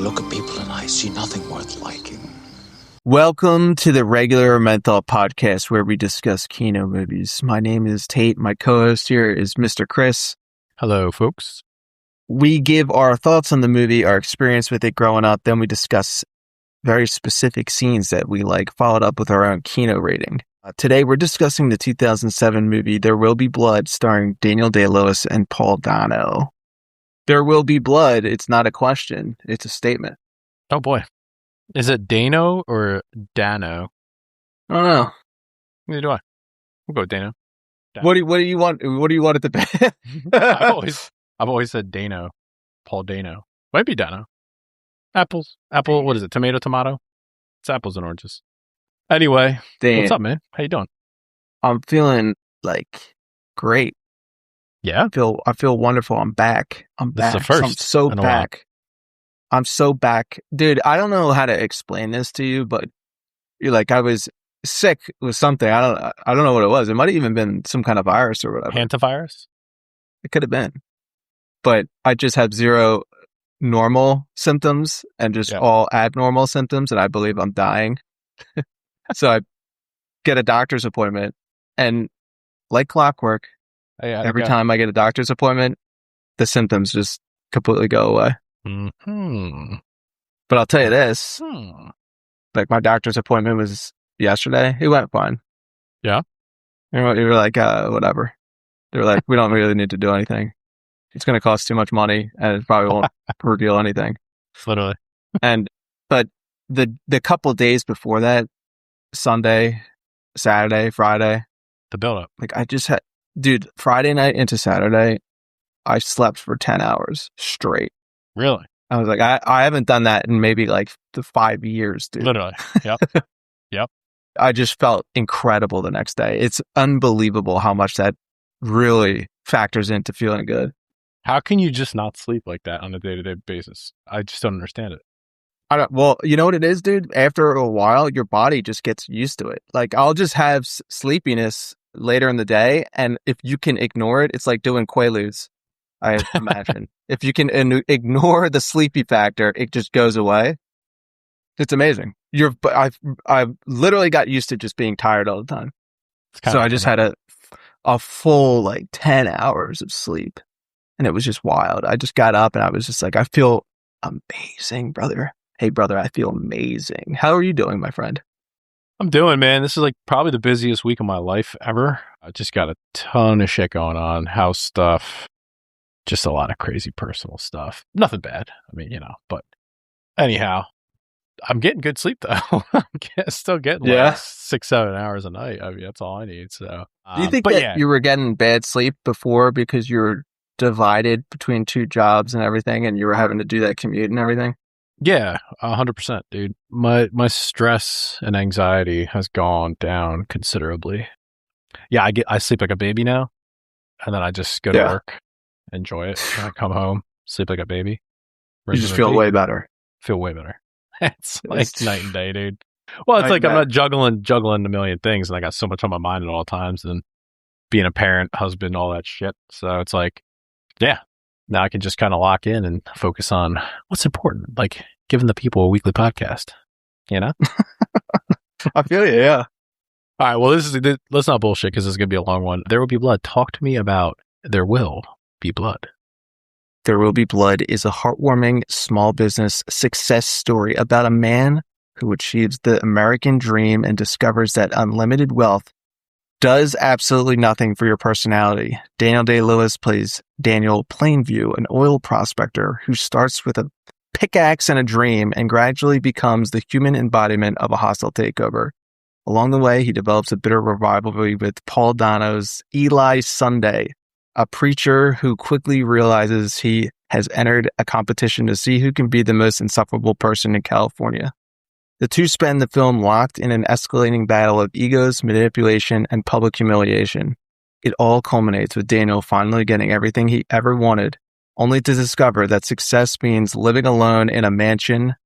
look at people and I see nothing worth liking. Welcome to the Regular Menthol Podcast, where we discuss Keynote movies. My name is Tate. My co-host here is Mr. Chris. Hello, folks. We give our thoughts on the movie, our experience with it growing up. Then we discuss very specific scenes that we like, followed up with our own Keynote rating. Today, we're discussing the 2007 movie There Will Be Blood, starring Daniel Day-Lewis and Paul Dano. There will be blood. It's not a question. It's a statement. Oh, boy. Is it Dano or Dano? I don't know. Neither do I. We'll go with Dano. What do you want? What do you want it to be? I've always said Dano. Paul Dano. Might be Dano. Apples. Apple. What is it? Tomato. It's apples and oranges. Anyway, what's up, man? How you doing? I'm feeling like great. Yeah. I feel wonderful. I'm back. This is the first. I'm so back. I'm so back. Dude, I don't know how to explain this to you, but you're like, I was sick with something. I don't know what it was. It might have even been some kind of virus or whatever. Hantavirus? It could have been. But I just have zero normal symptoms and just all abnormal symptoms, and I believe I'm dying. So I get a doctor's appointment, and like clockwork, every time I get a doctor's appointment, the symptoms just completely go away. Mm-hmm. But I'll tell you this, like my doctor's appointment was yesterday. It went fine. Yeah. You were like, whatever. They were like, we don't really need to do anything. It's going to cost too much money and it probably won't reveal anything. Literally. But the couple days before that, Sunday, Saturday, Friday. The build-up. Like I just had, dude, Friday night into Saturday, I slept for 10 hours straight. Really? I was like, I haven't done that in maybe like 5 years, dude. Literally. Yep. Yep. I just felt incredible the next day. It's unbelievable how much that really factors into feeling good. How can you just not sleep like that on a day-to-day basis? I just don't understand it. Well, you know what it is, dude? After a while, your body just gets used to it. Like, I'll just have sleepiness later in the day, and if you can ignore it, it's like doing Quaaludes, I imagine. If you can ignore the sleepy factor, it just goes away. It's amazing. I've literally got used to just being tired all the time. So I just had a full, like, 10 hours of sleep, and it was just wild. I just got up, and I was just like, I feel amazing, brother. Hey, brother, I feel amazing. How are you doing, my friend? I'm doing, man. This is like probably the busiest week of my life ever. I just got a ton of shit going on. House stuff. Just a lot of crazy personal stuff. Nothing bad. I mean, but anyhow, I'm getting good sleep though. I'm still getting like 6-7 hours a night. I mean, that's all I need. So, do you think that you were getting bad sleep before because you were divided between 2 jobs and everything and you were having to do that commute and everything? Yeah, 100%, dude. My stress and anxiety has gone down considerably. Yeah, I sleep like a baby now, and then I just go to work, enjoy it, and I come home, sleep like a baby. You just feel way better. Feel way better. It's like night and day, dude. Well, it's like I'm not juggling a million things, and I got so much on my mind at all times, and being a parent, husband, all that shit. So it's like, yeah. Now I can just kind of lock in and focus on what's important, like giving the people a weekly podcast, I feel you, yeah. All right, well, let's not bullshit because this is going to be a long one. There Will Be Blood. Talk to me about There Will Be Blood. There Will Be Blood is a heartwarming small business success story about a man who achieves the American dream and discovers that unlimited wealth does absolutely nothing for your personality. Daniel Day-Lewis plays Daniel Plainview, an oil prospector who starts with a pickaxe and a dream and gradually becomes the human embodiment of a hostile takeover. Along the way, he develops a bitter rivalry with Paul Dano's Eli Sunday, a preacher who quickly realizes he has entered a competition to see who can be the most insufferable person in California. The two spend the film locked in an escalating battle of egos, manipulation, and public humiliation. It all culminates with Daniel finally getting everything he ever wanted, only to discover that success means living alone in a mansion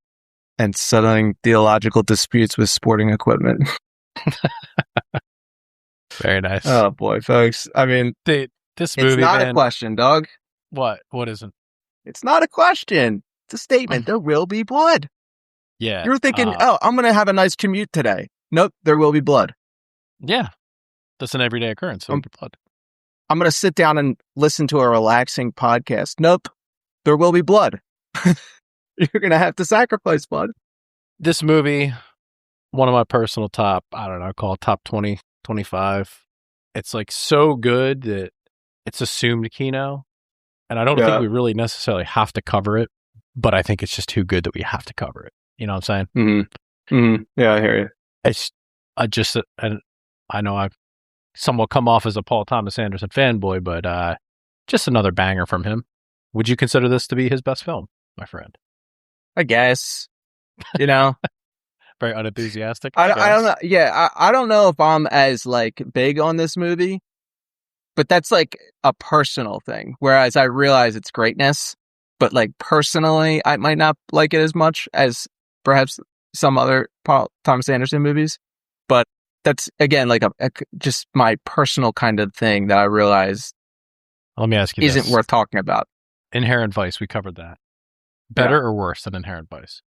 and settling theological disputes with sporting equipment. Very nice. Oh boy, folks. I mean, this movie, it's not a question, dog. What? What isn't? It's not a question. the statement, there will be blood. Yeah. You're thinking, I'm going to have a nice commute today. Nope, there will be blood. Yeah. That's an everyday occurrence. So blood. I'm going to sit down and listen to a relaxing podcast. Nope, there will be blood. You're going to have to sacrifice blood. This movie, one of my personal top, I don't know, call it top 20, 25. It's like so good that it's assumed Keynote. And I don't think we really necessarily have to cover it, but I think it's just too good that we have to cover it. You know what I'm saying? Mm-hmm. Mm-hmm. Yeah, I hear you. It's I know I've somewhat come off as a Paul Thomas Anderson fanboy, but just another banger from him. Would you consider this to be his best film, my friend? I guess. You know, very unenthusiastic. I don't know. Yeah, I don't know if I'm as like big on this movie, but that's like a personal thing. Whereas I realize it's greatness, but like personally, I might not like it as much as perhaps some other Paul Thomas Anderson movies. But that's again like a just my personal kind of thing that I realize. Let me ask you: isn't worth talking about. Inherent Vice, we covered that. Better or worse than Inherent Vice?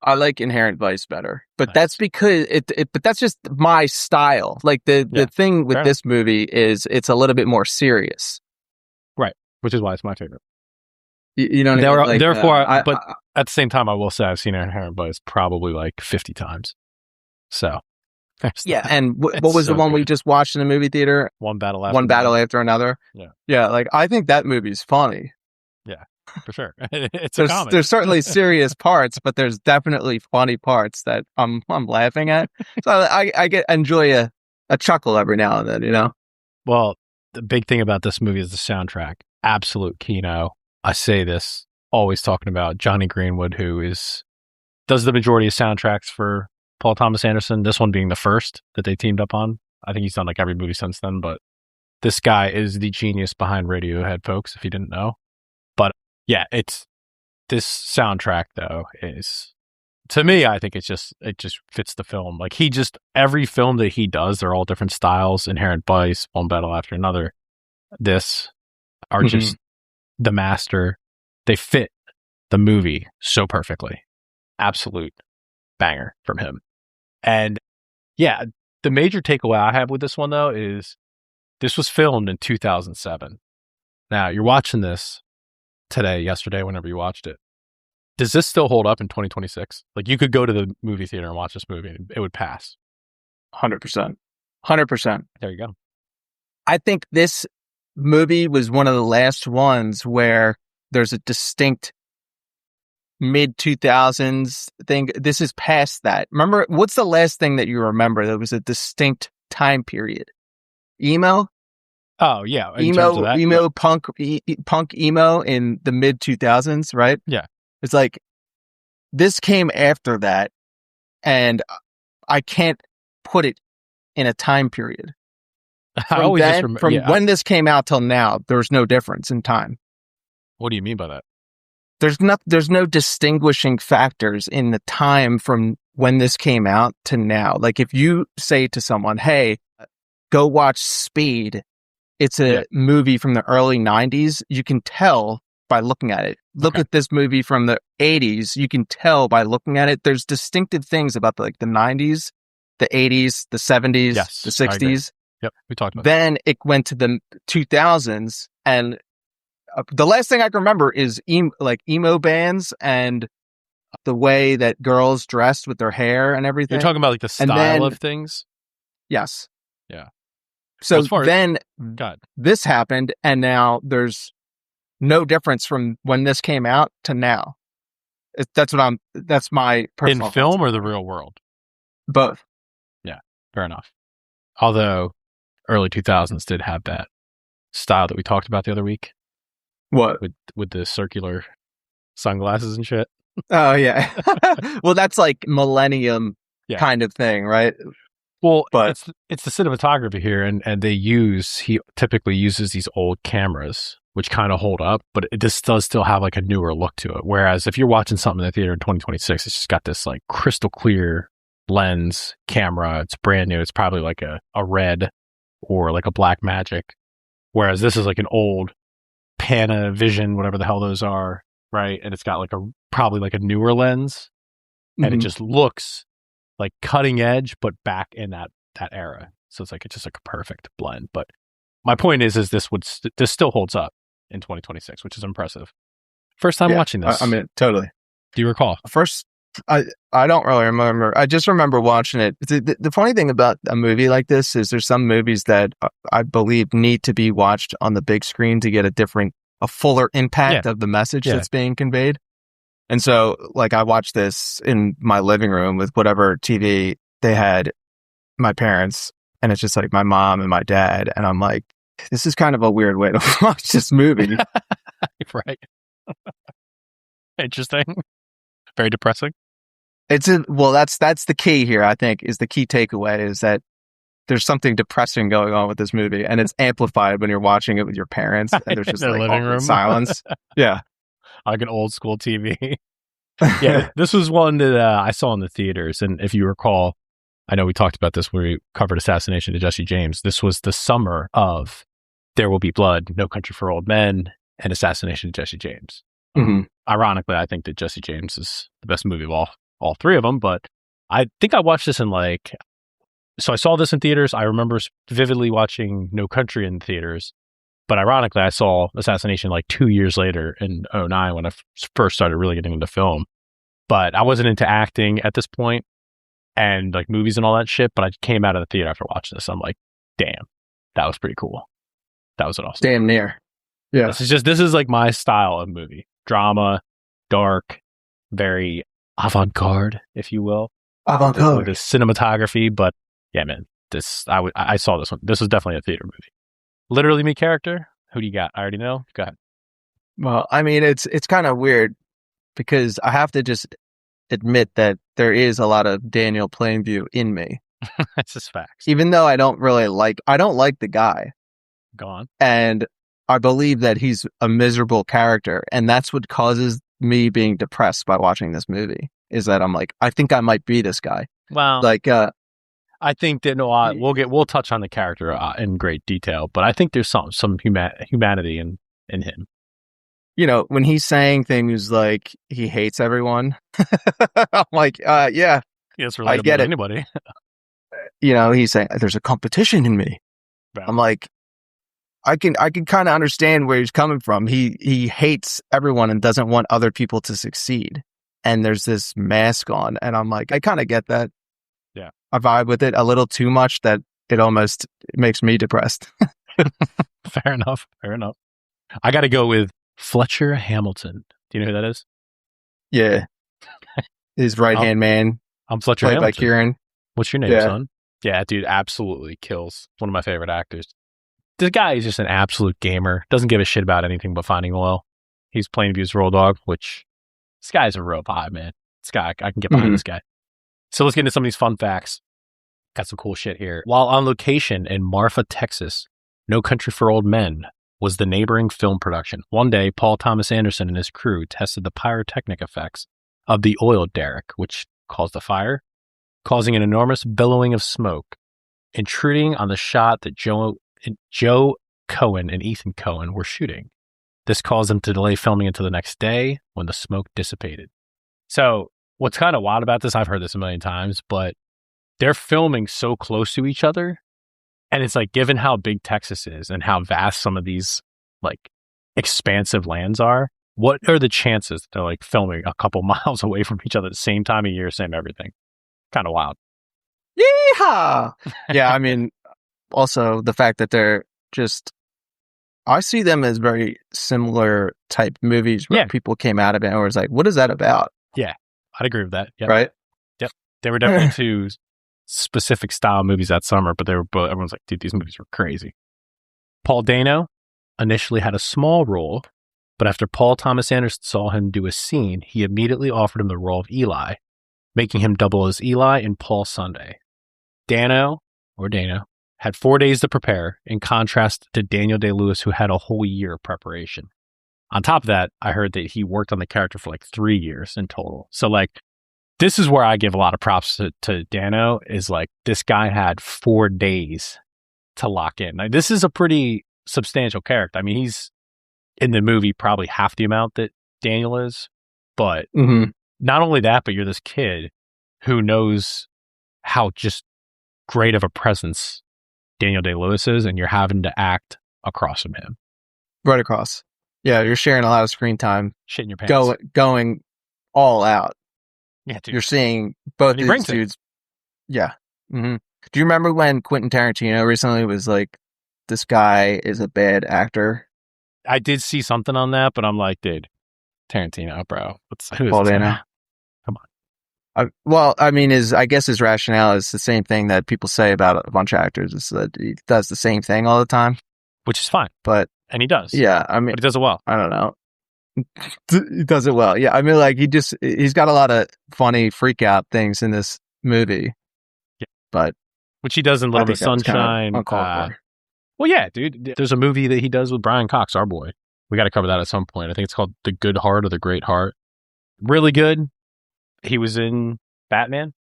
I like Inherent Vice better, but Nice. that's because but that's just my style. Like the thing with this movie is it's a little bit more serious, right? Which is why it's my favorite. You know what I mean? Like, therefore, but at the same time, I will say I've seen Inherent Vice probably like 50 times. So yeah, and what was the one we just watched in the movie theater? One Battle After Another. Yeah. Like I think that movie's funny. Yeah, for sure. It's a comedy. There's certainly serious parts, but there's definitely funny parts that I'm laughing at. So I enjoy a chuckle every now and then, you know? Well, the big thing about this movie is the soundtrack. Absolute Keynote. I say this always talking about Jonny Greenwood, who does the majority of soundtracks for Paul Thomas Anderson, this one being the first that they teamed up on. I think he's done like every movie since then, but this guy is the genius behind Radiohead, folks, if you didn't know. But yeah, this soundtrack though is, to me, I think it just fits the film. Like every film that he does, they're all different styles. Inherent Vice, One Battle After Another, this are just the master. They fit the movie so perfectly. Absolute banger from him. And yeah, the major takeaway I have with this one though is this was filmed in 2007. Now you're watching this today, yesterday, whenever you watched it. Does this still hold up in 2026? Like you could go to the movie theater and watch this movie and it would pass. 100%. 100%. There you go. I think this movie was one of the last ones where there's a distinct mid-2000s thing. This is past that. Remember, what's the last thing that you remember that was a distinct time period? Emo? Oh, yeah. Emo, punk emo in the mid-2000s, right? Yeah. It's like, this came after that, and I can't put it in a time period. From when this came out till now, there's no difference in time. What do you mean by that? There's no distinguishing factors in the time from when this came out to now. Like if you say to someone, hey, go watch Speed, it's a movie from the early 90s, you can tell by looking at it. Look at this movie from the 80s, you can tell by looking at it. There's distinctive things about the 90s, the 80s, the 70s, the 60s. Yep, we talked about Then it went to the 2000s, and the last thing I can remember is emo bands and the way that girls dressed with their hair and everything. You're talking about like the style of things? Yes. Yeah. So this happened, and now there's no difference from when this came out to now. That's my personal in film or the real world? Both. Yeah, fair enough. Although early 2000s did have that style that we talked about the other week. What? With the circular sunglasses and shit. Oh, yeah. Well, that's like millennium kind of thing, right? Well, but it's the cinematography here, and he typically uses these old cameras, which kind of hold up, but it just does still have like a newer look to it. Whereas if you're watching something in the theater in 2026, it's just got this like crystal clear lens camera. It's brand new. It's probably like a red or like a black magic. Whereas this is like an old Panavision, whatever the hell those are, right? And it's got like a probably like a newer lens, and it just looks like cutting edge, but back in that era. So it's just like a perfect blend. But my point is this still holds up in 2026, which is impressive. First time watching this. I mean, totally. Do you recall? First, I don't really remember. I just remember watching it. The funny thing about a movie like this is there's some movies that I believe need to be watched on the big screen to get a fuller impact of the message that's being conveyed. And so, like, I watched this in my living room with whatever TV they had, my parents, and it's just like my mom and my dad. And I'm like, this is kind of a weird way to watch this movie. Right. Interesting. Very depressing. That's the key here, I think, is the key takeaway is that there's something depressing going on with this movie, and it's amplified when you're watching it with your parents, and there's just like living room silence. Yeah. Like an old school TV. Yeah, this was one that I saw in the theaters. And if you recall, I know we talked about this when we covered Assassination of Jesse James. This was the summer of There Will Be Blood, No Country for Old Men, and Assassination of Jesse James. Ironically, I think that Jesse James is the best movie of all three of them. But I think I watched this so I saw this in theaters. I remember vividly watching No Country in theaters. But ironically, I saw Assassination like 2 years later in 2009 when I first started really getting into film. But I wasn't into acting at this point and like movies and all that shit. But I came out of the theater after watching this. I'm like, damn, that was pretty cool. That was an awesome. Damn near. Yeah. This is like my style of movie. Drama, dark, very avant-garde, if you will. Avant-garde. With the cinematography. But yeah, man, I saw this one. This was definitely a theater movie. Literally me character. Who do you got? I already know. Go ahead. Well, I mean, it's kind of weird because I have to just admit that there is a lot of Daniel Plainview in me. That's just facts. Even though I don't like the guy. Go on. And I believe that he's a miserable character. And that's what causes me being depressed by watching this movie is that I'm like, I think I might be this guy. Wow. Like, I think that we'll touch on the character in great detail, but I think there's some humanity in him. You know, when he's saying things like he hates everyone, I'm like, yeah, it's relatable I get to it. Anybody. You know, he's saying there's a competition in me. Right. I'm like, I can kind of understand where he's coming from. He hates everyone and doesn't want other people to succeed. And there's this mask on, and I'm like, I kind of get that. Yeah. I vibe with it a little too much that it almost makes me depressed. Fair enough. I got to go with Fletcher Hamilton. Do you know who that is? Yeah. His right-hand man. I'm Fletcher played Hamilton. by Kieran. What's your name, son? Yeah, dude, absolutely kills. One of my favorite actors. This guy is just an absolute gamer. Doesn't give a shit about anything but finding oil. He's Plainview's road dog, which this guy's a real vibe, man. This guy, I can get behind this guy. So let's get into some of these fun facts. Got some cool shit here. While on location in Marfa, Texas, No Country for Old Men was the neighboring film production. One day, Paul Thomas Anderson and his crew tested the pyrotechnic effects of the oil derrick, which caused the fire, causing an enormous billowing of smoke, intruding on the shot that Joe Coen and Ethan Coen were shooting. This caused them to delay filming until the next day when the smoke dissipated. So what's kind of wild about this, I've heard this a million times, but they're filming so close to each other. And it's like, given how big Texas is and how vast some of these like expansive lands are, what are the chances that they're like filming a couple miles away from each other at the same time of year, same everything? Kind of wild. Yeehaw! Yeah, I mean, also the fact that they're just, I see them as very similar type movies where people came out of it and was like, what is that about? Yeah, I'd agree with that. Yep. Right? Yep. They were definitely two specific style movies that summer, but they were both, everyone's like, dude, these movies were crazy. Paul Dano initially had a small role, but after Paul Thomas Anderson saw him do a scene, he immediately offered him the role of Eli, making him double as Eli in Paul Sunday. Dano had 4 days to prepare, in contrast to Daniel Day-Lewis, who had a whole year of preparation. On top of that, I heard that he worked on the character for like 3 years in total. So like, this is where I give a lot of props to Dano, is like, this guy had 4 days to lock in. Like, this is a pretty substantial character. I mean, he's in the movie probably half the amount that Daniel is, But not only that, but you're this kid who knows how just great of a presence Daniel Day-Lewis is, and you're having to act across from him. Right across. Yeah, you're sharing a lot of screen time. Shit in your pants. Going all out. Yeah, dude. You're seeing both these dudes. Yeah. Mm-hmm. Do you remember when Quentin Tarantino recently was like, this guy is a bad actor? I did see something on that, but I'm like, dude, Tarantino, bro. Paul Dano. Come on. I guess his rationale is the same thing that people say about a bunch of actors. Is that he does the same thing all the time. Which is fine. And he does. Yeah, but he does it well. I don't know. He does it well. Yeah, I mean, like, he's got a lot of funny freak out things in this movie. Yeah. But which he does in Little Miss Sunshine. Well, yeah, dude. There's a movie that he does with Brian Cox, our boy. We got to cover that at some point. I think it's called The Good Heart or The Great Heart. Really good. He was in Batman.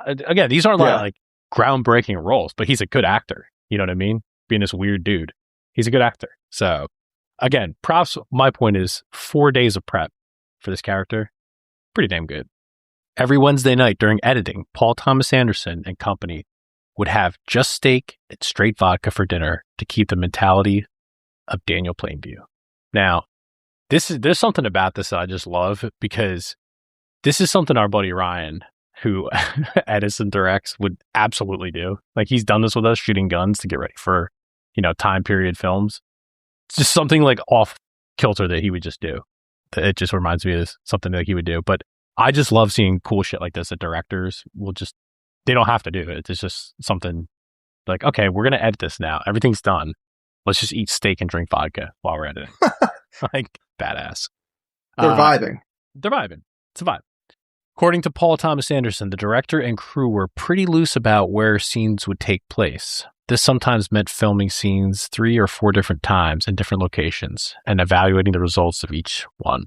Again, these aren't like groundbreaking roles, but he's a good actor. You know what I mean? Being this weird dude. He's a good actor. So, again, props. My point is 4 days of prep for this character. Pretty damn good. Every Wednesday night during editing, Paul Thomas Anderson and company would have just steak and straight vodka for dinner to keep the mentality of Daniel Plainview. Now, there's something about this that I just love, because this is something our buddy Ryan, who edits and directs, would absolutely do. Like, he's done this with us, shooting guns to get ready for, time period films. It's just something like off kilter that he would just do. It just reminds me of something that he would do. But I just love seeing cool shit like this that directors will just, they don't have to do it. It's just something like, okay, we're going to edit this now. Everything's done. Let's just eat steak and drink vodka while we're editing. Like, badass. They're vibing. They're vibing. It's a vibe. According to Paul Thomas Anderson, the director and crew were pretty loose about where scenes would take place. This sometimes meant filming scenes 3 or 4 different times in different locations and evaluating the results of each one.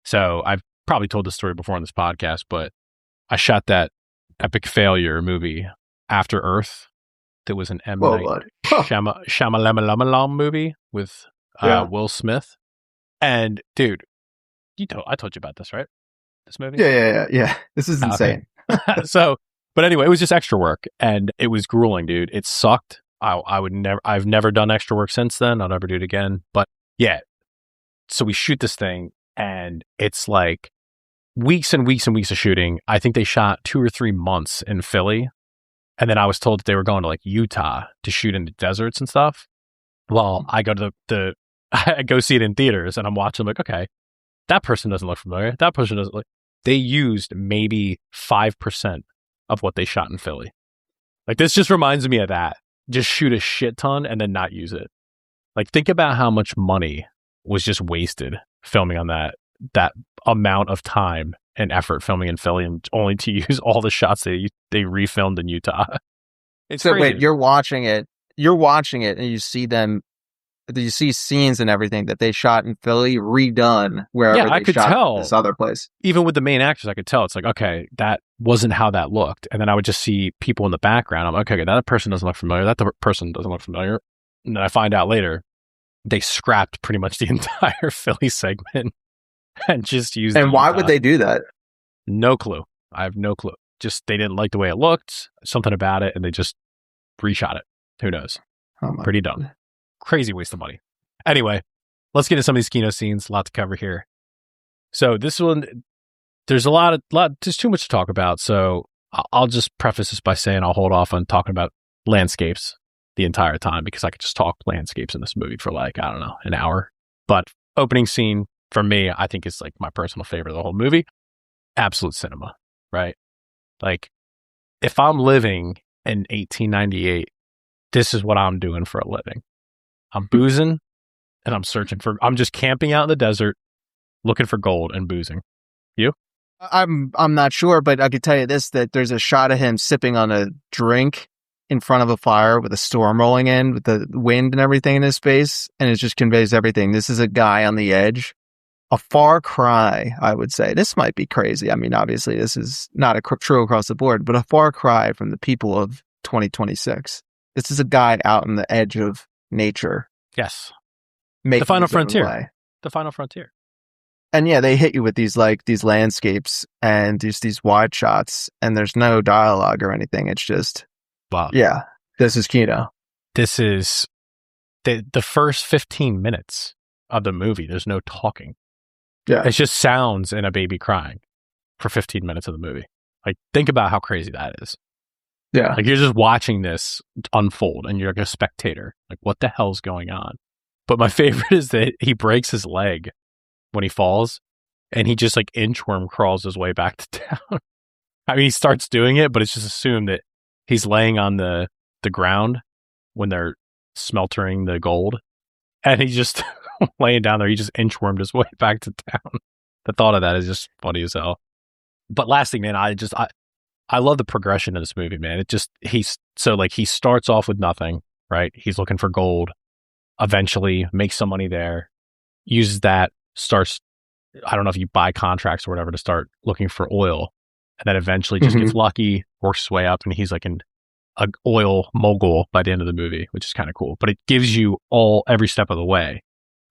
So I've probably told this story before on this podcast, but I shot that epic failure movie After Earth. That was an M. Night Shyamalan movie with Will Smith. And dude, I told you about this, right? This movie? Yeah. This is insane. So, but anyway, it was just extra work, and it was grueling, dude. It sucked. I've never done extra work since then. I'll never do it again. But yeah, so we shoot this thing, and it's like weeks and weeks and weeks of shooting. I think they shot 2 or 3 months in Philly. And then I was told that they were going to like Utah to shoot in the deserts and stuff. Well, I go to I go see it in theaters, and I'm watching, like, okay, that person doesn't look familiar. That person doesn't look. They used maybe 5% of what they shot in Philly. Like, this just reminds me of that. Just shoot a shit ton and then not use it. Like, think about how much money was just wasted filming on that amount of time and effort filming in Philly, and only to use all the shots they refilmed in Utah. It's so crazy. Wait, you're watching it, and you see them. You see scenes and everything that they shot in Philly redone wherever I they could shot tell. This other place. Even with the main actors, I could tell. It's like, okay, that wasn't how that looked. And then I would just see people in the background. I'm like, okay, that person doesn't look familiar. That person doesn't look familiar. And then I find out later, they scrapped pretty much the entire Philly segment and just used. And why would they do that? No clue. I have no clue. Just they didn't like the way it looked, something about it, and they just reshot it. Who knows? Pretty dumb. Crazy waste of money. Anyway, let's get into some of these Keynote scenes. A lot to cover here. So this one, there's a lot. There's too much to talk about. So I'll just preface this by saying I'll hold off on talking about landscapes the entire time, because I could just talk landscapes in this movie for like, I don't know, an hour. But opening scene for me, I think is like my personal favorite of the whole movie. Absolute cinema, right? Like, if I'm living in 1898, this is what I'm doing for a living. I'm boozing, and I'm just camping out in the desert, looking for gold and boozing. You? I'm not sure, but I could tell you this, that there's a shot of him sipping on a drink in front of a fire with a storm rolling in, with the wind and everything in his face, and it just conveys everything. This is a guy on the edge. A far cry, I would say. This might be crazy. I mean, obviously, this is not true across the board, but a far cry from the people of 2026. This is a guy out on the edge of nature. Yes. The final frontier. The final frontier. And yeah, they hit you with these landscapes and these wide shots, and there's no dialogue or anything. It's just, Wow. yeah, this is Keynote. This is the first 15 minutes of the movie. There's no talking. Yeah. It's just sounds and a baby crying for 15 minutes of the movie. Like, think about how crazy that is. Yeah. Like, you're just watching this unfold and you're like a spectator. Like, what the hell's going on? But my favorite is that he breaks his leg when he falls, and he just like inchworm crawls his way back to town. I mean, he starts doing it, but it's just assumed that he's laying on the ground when they're smeltering the gold, and he's just laying down there. He just inchwormed his way back to town. The thought of that is just funny as hell. But last thing, man, I love the progression of this movie, man. He starts off with nothing, right? He's looking for gold, eventually makes some money there, uses that, starts, I don't know if you buy contracts or whatever to start looking for oil, and then eventually just gets lucky, works his way up, and he's like an oil mogul by the end of the movie, which is kind of cool. But it gives you every step of the way,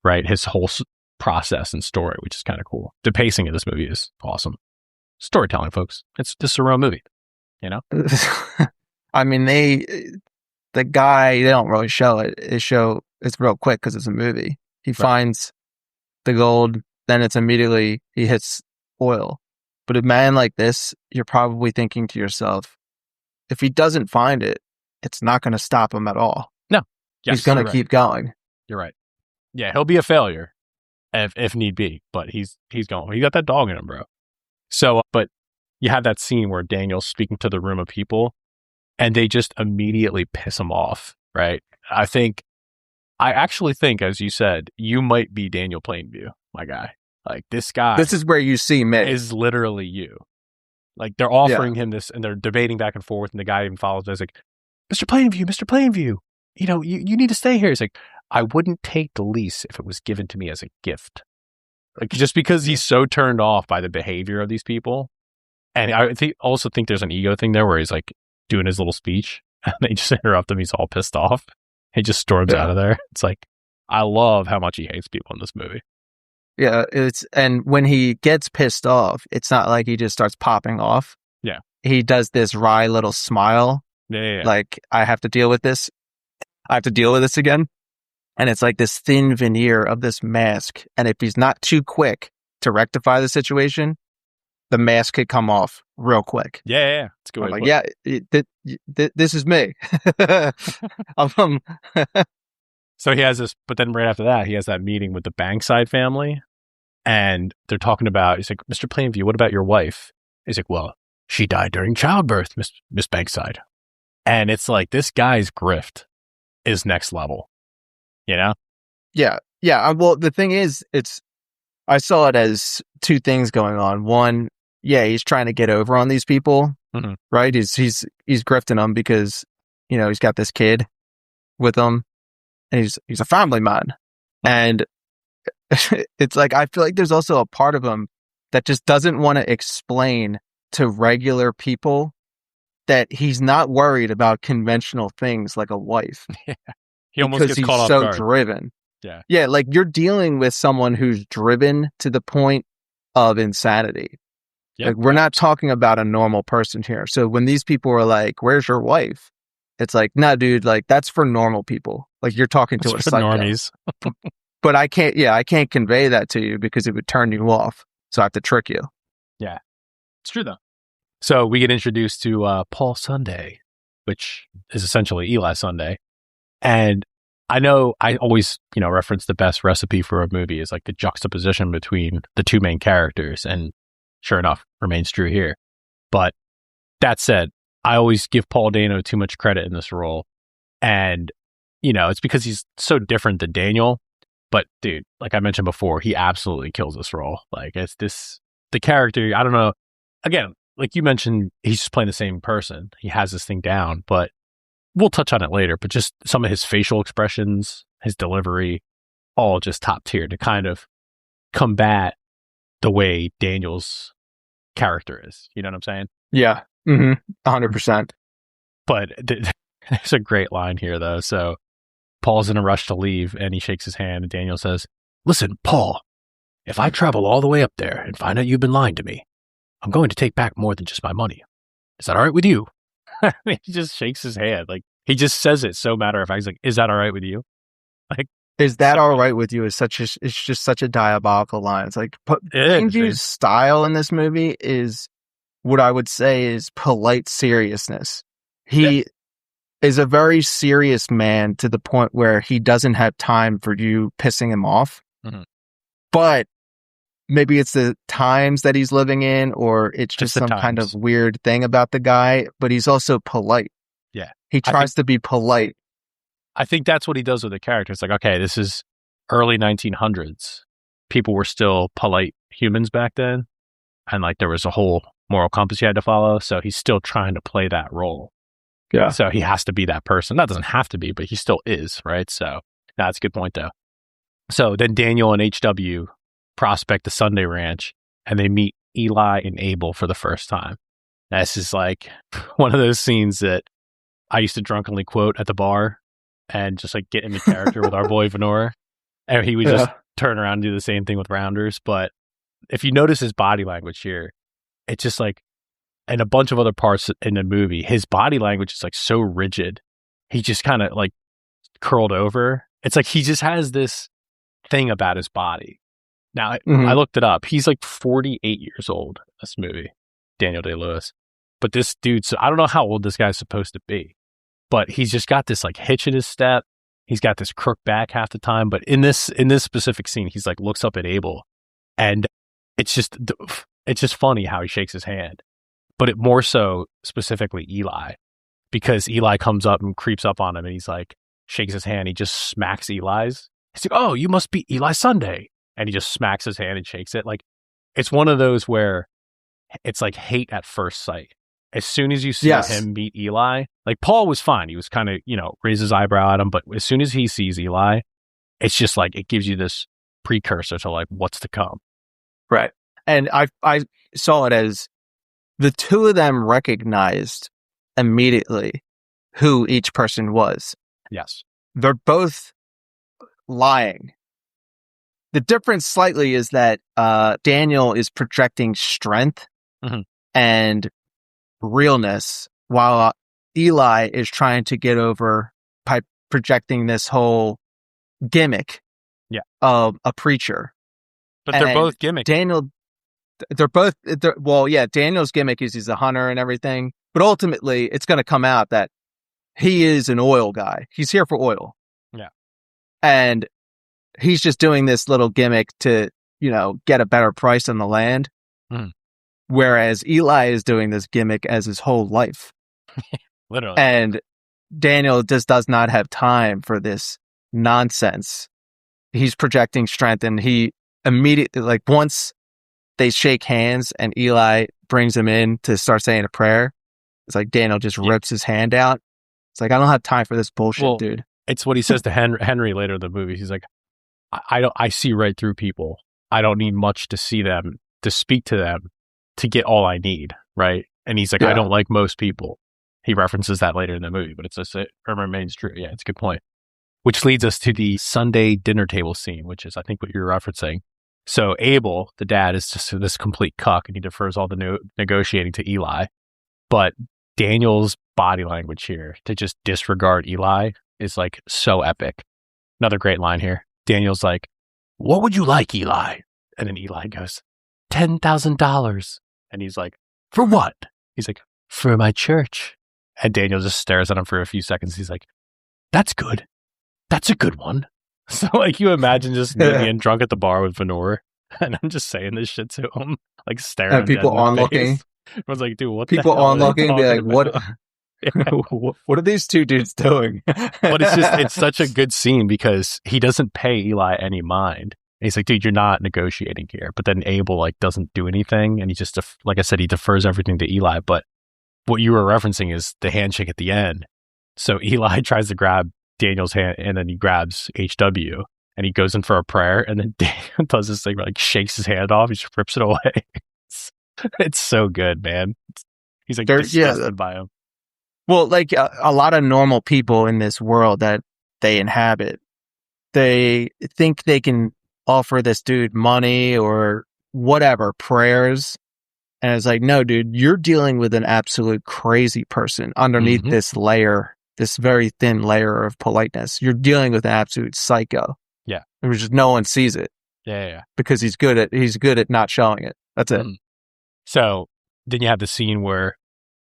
right? His whole process and story, which is kind of cool. The pacing of this movie is awesome. Storytelling, folks. It's just a real movie, you know? I mean, the guy, they don't really show it. It's real quick because it's a movie. He finds the gold, then it's immediately he hits oil. But a man like this, you're probably thinking to yourself, if he doesn't find it, it's not going to stop him at all. No. Yes, he's going to keep going. You're right. Yeah, he'll be a failure if need be, but he's going. He got that dog in him, bro. So, but you have that scene where Daniel's speaking to the room of people, and they just immediately piss him off, right? I actually think, as you said, you might be Daniel Plainview, my guy. Like, this guy. This is where you see me. Is literally you. Like, they're offering him this, and they're debating back and forth, and the guy even follows. He's like, Mr. Plainview, you know, you need to stay here. He's like, I wouldn't take the lease if it was given to me as a gift. Like, just because he's so turned off by the behavior of these people. And I also think there's an ego thing there where he's like doing his little speech, and they just interrupt him. He's all pissed off. He just storms out of there. It's like, I love how much he hates people in this movie. Yeah, and when he gets pissed off, it's not like he just starts popping off. Yeah. He does this wry little smile. Yeah. Like, I have to deal with this. I have to deal with this again. And it's like this thin veneer of this mask. And if he's not too quick to rectify the situation, the mask could come off real quick. Yeah. It's good. I'm like, this is me. So he has this, but then right after that, he has that meeting with the Bankside family, and they're talking about, he's like, Mr. Plainview, what about your wife? He's like, well, she died during childbirth, Miss Bankside. And it's like, this guy's grift is next level, you know? Yeah. Well, the thing is, I saw it as two things going on. One, he's trying to get over on these people, right? He's grifting them because, you know, he's got this kid with him, and he's a family man. And it's like, I feel like there's also a part of him that just doesn't want to explain to regular people that he's not worried about conventional things like a wife. Yeah. He almost gets caught off guard. He's so driven. Yeah. Yeah, like, you're dealing with someone who's driven to the point of insanity. Yep. Like, we're not talking about a normal person here. So when these people are like, where's your wife? It's like, no, dude, like, that's for normal people. Like, you're talking to a psycho. Normies. But I can't convey that to you because it would turn you off. So I have to trick you. Yeah. It's true, though. So we get introduced to Paul Sunday, which is essentially Eli Sunday. And I know I always, you know, reference the best recipe for a movie is like the juxtaposition between the two main characters. And sure enough, remains true here. But that said, I always give Paul Dano too much credit in this role. And, you know, it's because he's so different than Daniel. But dude, like I mentioned before, he absolutely kills this role. Like, the character, I don't know. Again, like you mentioned, he's just playing the same person. He has this thing down, but we'll touch on it later. But just some of his facial expressions, his delivery, all just top tier to kind of combat the way Daniel's character is. You know what I'm saying? Yeah. 100%. But there's a great line here, though. So Paul's in a rush to leave, and he shakes his hand, and Daniel says, listen, Paul, if I travel all the way up there and find out you've been lying to me, I'm going to take back more than just my money. Is that all right with you? He just shakes his hand. Like, he just says it so matter of fact. He's like, is that all right with you? Like, is that all right with you? It's just such a diabolical line. It's like, Plainview's style in this movie is what I would say is polite seriousness. He is a very serious man to the point where he doesn't have time for you pissing him off. Mm-hmm. But maybe it's the times that he's living in, or it's just some kind of weird thing about the guy, but he's also polite. Yeah. He tries to be polite. I think that's what he does with the character. It's like, okay, this is early 1900s. People were still polite humans back then. And like there was a whole moral compass you had to follow. So he's still trying to play that role. Yeah. So he has to be that person. That doesn't have to be, but he still is, right? So that's a good point though. So then Daniel and HW prospect the Sunday Ranch, and they meet Eli and Abel for the first time. This is like one of those scenes that I used to drunkenly quote at the bar and just like get into character with our boy Venora. And he would just turn around and do the same thing with Rounders. But if you notice his body language here, it's just like, and a bunch of other parts in the movie, his body language is like so rigid. He just kind of like curled over. It's like he just has this thing about his body. Now, I looked it up. He's like 48 years old in this movie, Daniel Day-Lewis. But this dude, so I don't know how old this guy's supposed to be, but he's just got this like hitch in his step. He's got this crook back half the time. But in this specific scene, he's like looks up at Abel, and it's just funny how he shakes his hand. But it more so specifically Eli, because Eli comes up and creeps up on him, and he's like shakes his hand. He just smacks Eli's. He's like, "Oh, you must be Eli Sunday." And he just smacks his hand and shakes it. Like, it's one of those where it's like hate at first sight. As soon as you see him meet Eli, like Paul was fine. He was kind of, raise his eyebrow at him. But as soon as he sees Eli, it's just like, it gives you this precursor to like what's to come. Right. And I saw it as the two of them recognized immediately who each person was. Yes. They're both lying. The difference slightly is that Daniel is projecting strength and realness, while Eli is trying to get over by projecting this whole gimmick of a preacher. But they're both gimmick. Daniel's gimmick is he's a hunter and everything, but ultimately it's going to come out that he is an oil guy. He's here for oil. Yeah. And he's just doing this little gimmick to, get a better price on the land. Whereas Eli is doing this gimmick as his whole life. Literally. And Daniel just does not have time for this nonsense. He's projecting strength, and he immediately, like, once they shake hands and Eli brings him in to start saying a prayer, it's like Daniel just rips his hand out. It's like, I don't have time for this bullshit, dude. It's what he says to Henry later in the movie. He's like, I see right through people. I don't need much to see them, to speak to them, to get all I need, right? And he's like, I don't like most people. He references that later in the movie, but it remains true. Yeah, it's a good point. Which leads us to the Sunday dinner table scene, which is, I think, what you're referencing. So Abel, the dad, is just this complete cuck, and he defers all the negotiating to Eli. But Daniel's body language here to just disregard Eli is like so epic. Another great line here. Daniel's like, "What would you like, Eli?" And then Eli goes, $10,000. And he's like, "For what?" He's like, "For my church." And Daniel just stares at him for a few seconds. He's like, "That's good. That's a good one." So like, you imagine just me being drunk at the bar with Venora, and I'm just saying this shit to him, like staring at people onlooking. I was like, dude, what people the hell onlooking be like, about? what are these two dudes doing? But it's such a good scene because he doesn't pay Eli any mind. And he's like, dude, you're not negotiating here. But then Abel like doesn't do anything, and he just like I said, he defers everything to Eli. But what you were referencing is the handshake at the end. So Eli tries to grab Daniel's hand, and then he grabs HW, and he goes in for a prayer, and then Daniel does this thing where, like, shakes his hand off, he just rips it away. It's so good, man. He's like disgusted by him. Well, like a lot of normal people in this world that they inhabit, they think they can offer this dude money or whatever, prayers. And it's like, no, dude, you're dealing with an absolute crazy person underneath this layer, this very thin layer of politeness. You're dealing with an absolute psycho. Yeah. Which just no one sees it. Yeah. Because he's good at not showing it. That's it. So then you have the scene where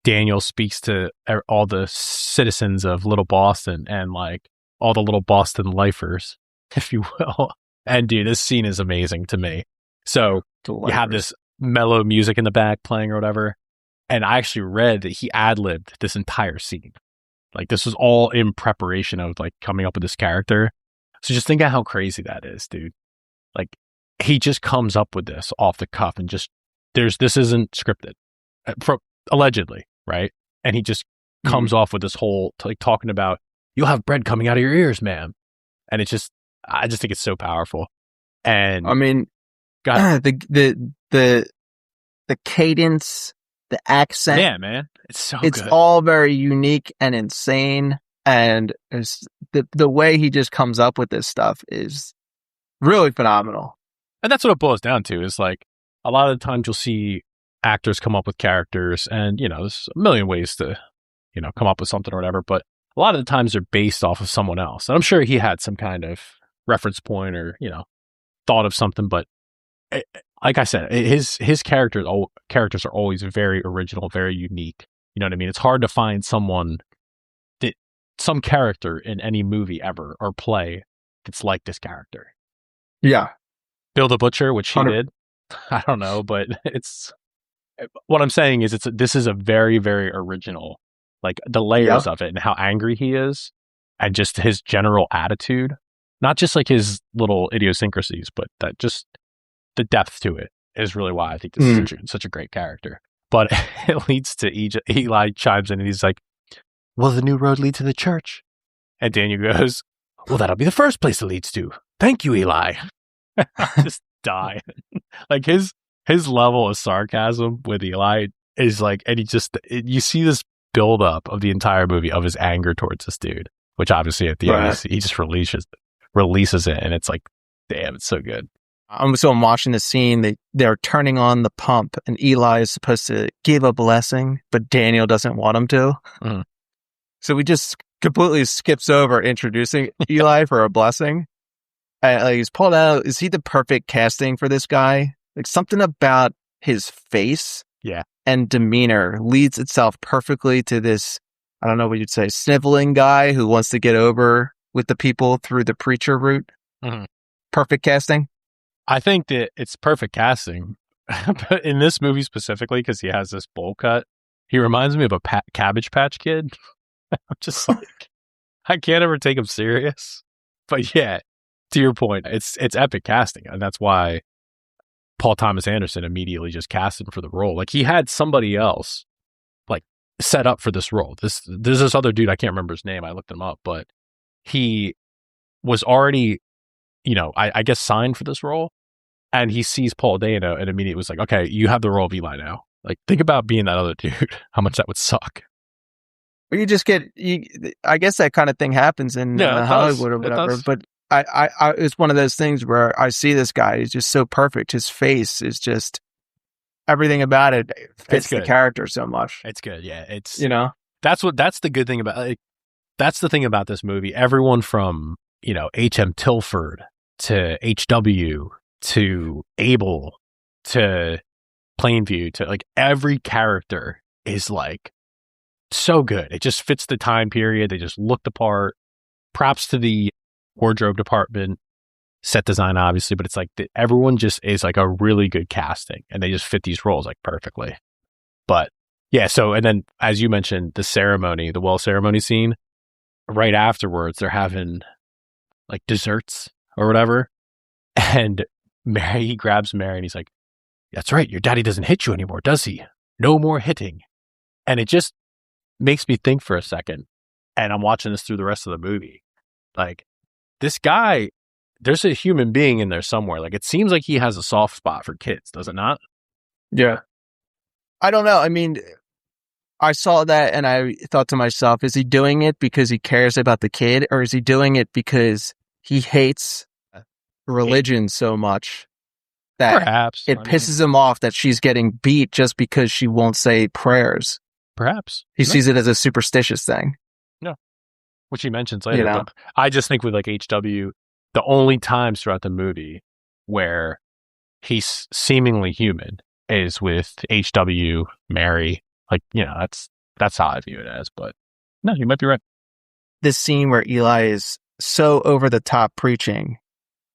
Daniel speaks to all the citizens of Little Boston and like all the little Boston lifers, if you will. And dude, this scene is amazing to me. So you have this mellow music in the back playing or whatever. And I actually read that he ad-libbed this entire scene. Like this was all in preparation of like coming up with this character. So just think of how crazy that is, dude. Like he just comes up with this off the cuff and just this isn't scripted, allegedly, right? And he just comes off with this whole like talking about you'll have bread coming out of your ears, ma'am. And I just think it's so powerful. And I mean, the cadence, the accent, yeah, man, it's good. All very unique and insane. And the way he just comes up with this stuff is really phenomenal. And that's what it boils down to is like a lot of the times you'll see actors come up with characters and, you know, there's a million ways to, you know, come up with something or whatever. But a lot of the times they're based off of someone else. And I'm sure he had some kind of reference point or, you know, thought of something. But like I said, his characters are always very original, very unique. You know what I mean? It's hard to find some character in any movie ever or play that's like this character. Yeah. Bill the Butcher, which he did. I don't know, but what I'm saying is this is a very, very original, like the layers of it and how angry he is and just his general attitude, not just like his little idiosyncrasies, but that just the depth to it is really why I think this is such a great character. But it leads to Eli chimes in and he's like, well, the new road leads to the church. And Daniel goes, well, that'll be the first place it leads to. Thank you, Eli. I just die. Like his level of sarcasm with Eli is like, and you see this build up of the entire movie of his anger towards this dude, which obviously at the end he just releases it, and it's like, damn, it's so good. I'm watching the scene. They're turning on the pump, and Eli is supposed to give a blessing, but Daniel doesn't want him to. So we just completely skips over introducing Eli for a blessing. Like he's pulled out. Is he the perfect casting for this guy? Like something about his face, and demeanor leads itself perfectly to this. I don't know what you'd say, sniveling guy who wants to get over with the people through the preacher route. Perfect casting. I think that it's perfect casting, but in this movie specifically, because he has this bowl cut, he reminds me of a Cabbage Patch Kid. I'm just like, I can't ever take him serious. But yeah, to your point, it's epic casting, and that's why Paul Thomas Anderson immediately just cast him for the role. Like he had somebody else like set up for this role. There's this other dude, I can't remember his name. I looked him up, but he was already, you know, I guess signed for this role, and he sees Paul Dano and immediately was like, okay, you have the role of Eli now. Like think about being that other dude, how much that would suck. Well, I guess that kind of thing happens in Hollywood or whatever, but I it's one of those things where I see this guy, he's just so perfect. His face is just, everything about it fits the character so much. It's good. Yeah. It's, you know, that's the good thing about, like, that's the thing about this movie. Everyone from, you know, H.M. Tilford to H.W. to Abel to Plainview to like every character is like so good. It just fits the time period. They just look the part. Props to the wardrobe department, set design, obviously, but it's like everyone just is like a really good casting, and they just fit these roles like perfectly. But yeah, so and then as you mentioned, the well ceremony scene, right afterwards, they're having like desserts or whatever, and he grabs Mary and he's like, "That's right, your daddy doesn't hit you anymore, does he? No more hitting." And it just makes me think for a second, and I'm watching this through the rest of the movie, like, this guy, there's a human being in there somewhere. Like, it seems like he has a soft spot for kids, does it not? Yeah. I don't know. I mean, I saw that and I thought to myself, is he doing it because he cares about the kid, or is he doing it because he hates religion so much that Perhaps. it pisses him off that she's getting beat just because she won't say prayers. Perhaps. He sees it as a superstitious thing. No. Which he mentions later. You know? But I just think with like HW, the only times throughout the movie where he's seemingly human is with HW, Mary. Like, you know, that's how I view it as. But no, you might be right. This scene where Eli is so over the top preaching,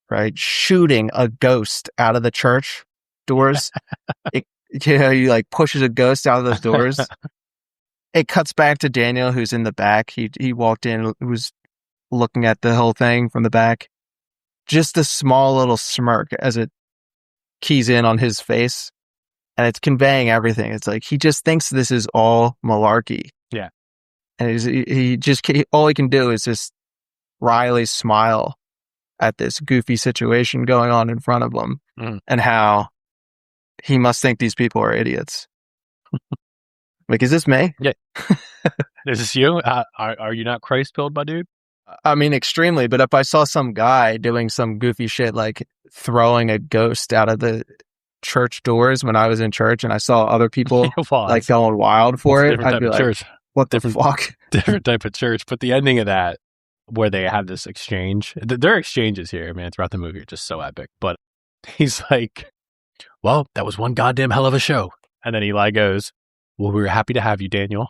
right? Shooting a ghost out of the church doors. He like pushes a ghost out of those doors. It cuts back to Daniel, who's in the back. He walked in, was looking at the whole thing from the back. Just a small little smirk as it keys in on his face. And it's conveying everything. It's like he just thinks this is all malarkey. Yeah. And all he can do is just wryly smile at this goofy situation going on in front of him and how he must think these people are idiots. Like, is this me? Yeah. Is this you? Are you not Christ-filled, my dude? I mean, extremely. But if I saw some guy doing some goofy shit like throwing a ghost out of the church doors when I was in church and I saw other people like going wild for it, I'd be like, church. What the fuck? Different type of church. But the ending of that, where they have this exchange, their exchanges here, man, throughout the movie are just so epic. But he's like, well, that was one goddamn hell of a show. And then Eli goes, well, we were happy to have you, Daniel.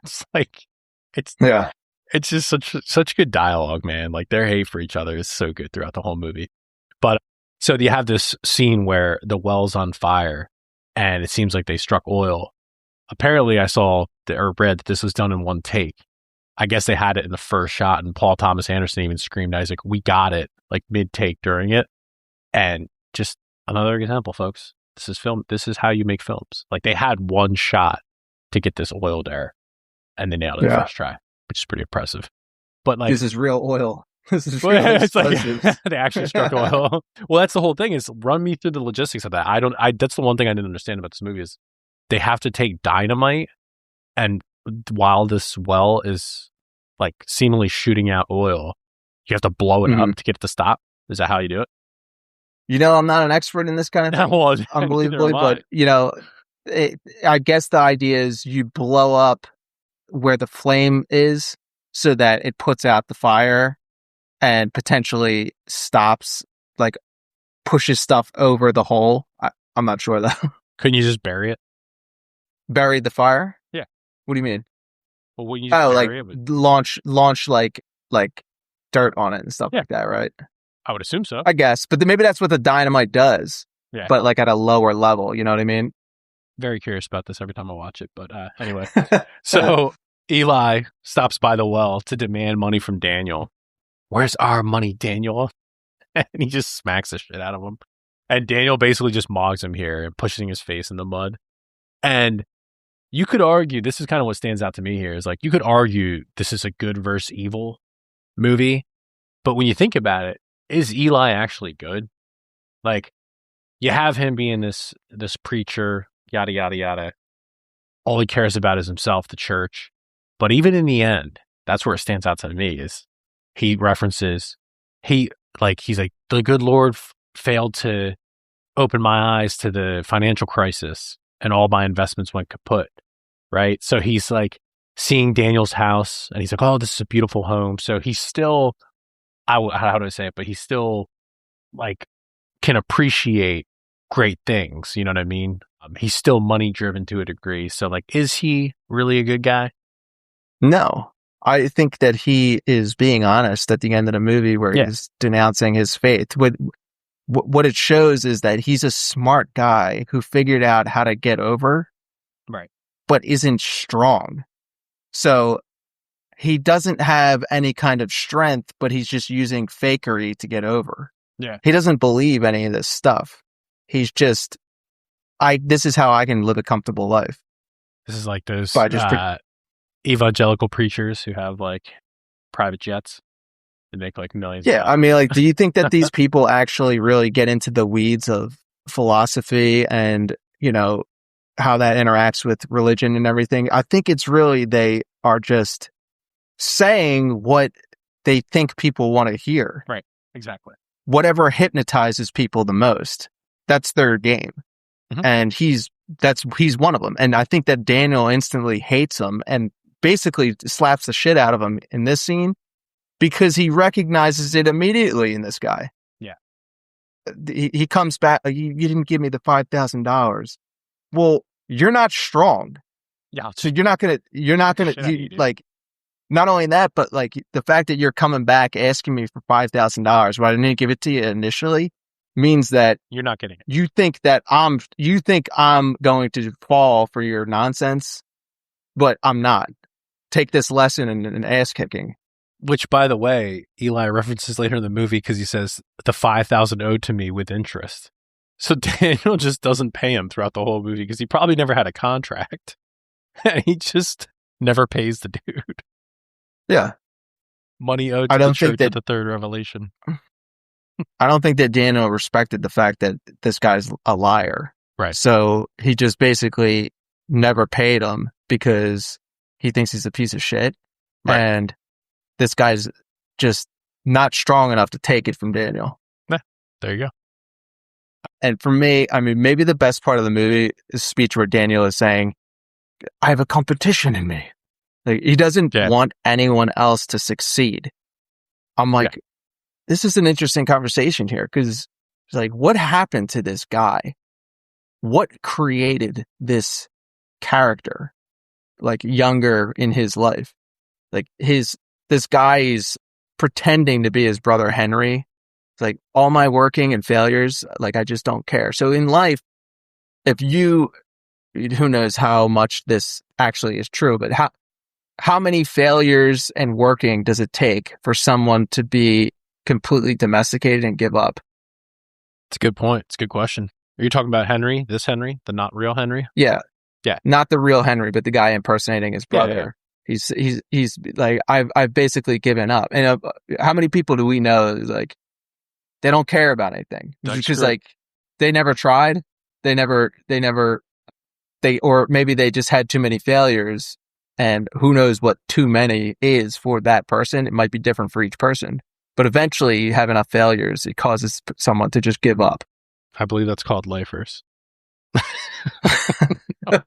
It's like, it's just such good dialogue, man. Like their hate for each other is so good throughout the whole movie. But so you have this scene where the well's on fire and it seems like they struck oil. Apparently I saw or read that this was done in one take. I guess they had it in the first shot and Paul Thomas Anderson even screamed, I was like, we got it, like mid take during it. And just another example, folks. This is film. This is how you make films. Like they had one shot to get this oil there and they nailed it first try, which is pretty impressive. But like, this is real oil. This is real explosives. Like, they actually struck oil. Well, that's the whole thing is run me through the logistics of that. That's the one thing I didn't understand about this movie is they have to take dynamite and while this well is like seemingly shooting out oil, you have to blow it up to get it to stop. Is that how you do it? You know, I'm not an expert in this kind of thing, well, unbelievably, but you know, I guess the idea is you blow up where the flame is so that it puts out the fire and potentially stops, like pushes stuff over the hole. I'm not sure though. Couldn't you just bury it? Bury the fire? Yeah. What do you mean? Well, wouldn't you just bury it? But launch like dirt on it and stuff like that, right? I would assume so. I guess, but maybe that's what the dynamite does. Yeah. But like at a lower level, you know what I mean? Very curious about this every time I watch it, but anyway. So Eli stops by the well to demand money from Daniel. Where's our money, Daniel? And he just smacks the shit out of him. And Daniel basically just mogs him here and pushing his face in the mud. And you could argue, this is kind of what stands out to me here, is like you could argue this is a good versus evil movie. But when you think about it, is Eli actually good? Like, you have him being this preacher, yada, yada, yada. All he cares about is himself, the church. But even in the end, that's where it stands out to me is he references, he's like, the good Lord failed to open my eyes to the financial crisis and all my investments went kaput, right? So he's like seeing Daniel's house and he's like, oh, this is a beautiful home. So he's still, how do I say it? But he's still like can appreciate great things. You know what I mean? He's still money driven to a degree. So like, is he really a good guy? No, I think that he is being honest at the end of the movie where he's denouncing his faith. What it shows is that he's a smart guy who figured out how to get over, right? But isn't strong. So he doesn't have any kind of strength, but he's just using fakery to get over. Yeah. He doesn't believe any of this stuff. He's just, this is how I can live a comfortable life. This is like those evangelical preachers who have like private jets and make like millions. Yeah. I mean, like, do you think that these people actually really get into the weeds of philosophy and, you know, how that interacts with religion and everything? I think it's really, they are just saying what they think people want to hear. Right. Exactly. whatever hypnotizes people the most. That's their game. And he's one of them. And I think that Daniel instantly hates him and basically slaps the shit out of him in this scene because he recognizes it immediately in this guy. Yeah. He comes back, like, you didn't give me the $5,000. Well, you're not strong. Yeah. So you're not gonna, like, not only that, but like the fact that you're coming back asking me for $5,000 when I didn't give it to you initially means that you're not getting it. You think I'm going to fall for your nonsense, but I'm not. Take this lesson in ass kicking. Which, by the way, Eli references later in the movie because he says the $5,000 owed to me with interest. So Daniel just doesn't pay him throughout the whole movie because he probably never had a contract, and he just never pays the dude. Yeah, money owed to the church at the third revelation. I don't think that Daniel respected the fact that this guy's a liar. Right. So he just basically never paid him because he thinks he's a piece of shit. Right. And this guy's just not strong enough to take it from Daniel. There you go. And for me, I mean, maybe the best part of the movie is the speech where Daniel is saying, I have a competition in me. Like, he doesn't want anyone else to succeed. I'm like, this is an interesting conversation here because it's like, what happened to this guy? What created this character? Like, younger in his life, like this guy is pretending to be his brother Henry. It's like, all my working and failures, like, I just don't care. So in life, who knows how much this actually is true, but how many failures and working does it take for someone to be completely domesticated and give up? It's a good point. It's a good question. Are you talking about Henry, this Henry, the not real Henry? Yeah. Not the real Henry, but the guy impersonating his brother. Yeah. He's like, I've basically given up. And how many people do we know like they don't care about anything because like they never tried, or maybe they just had too many failures, and who knows what too many is for that person. It might be different for each person. But eventually, you have enough failures, it causes someone to just give up. I believe that's called lifers.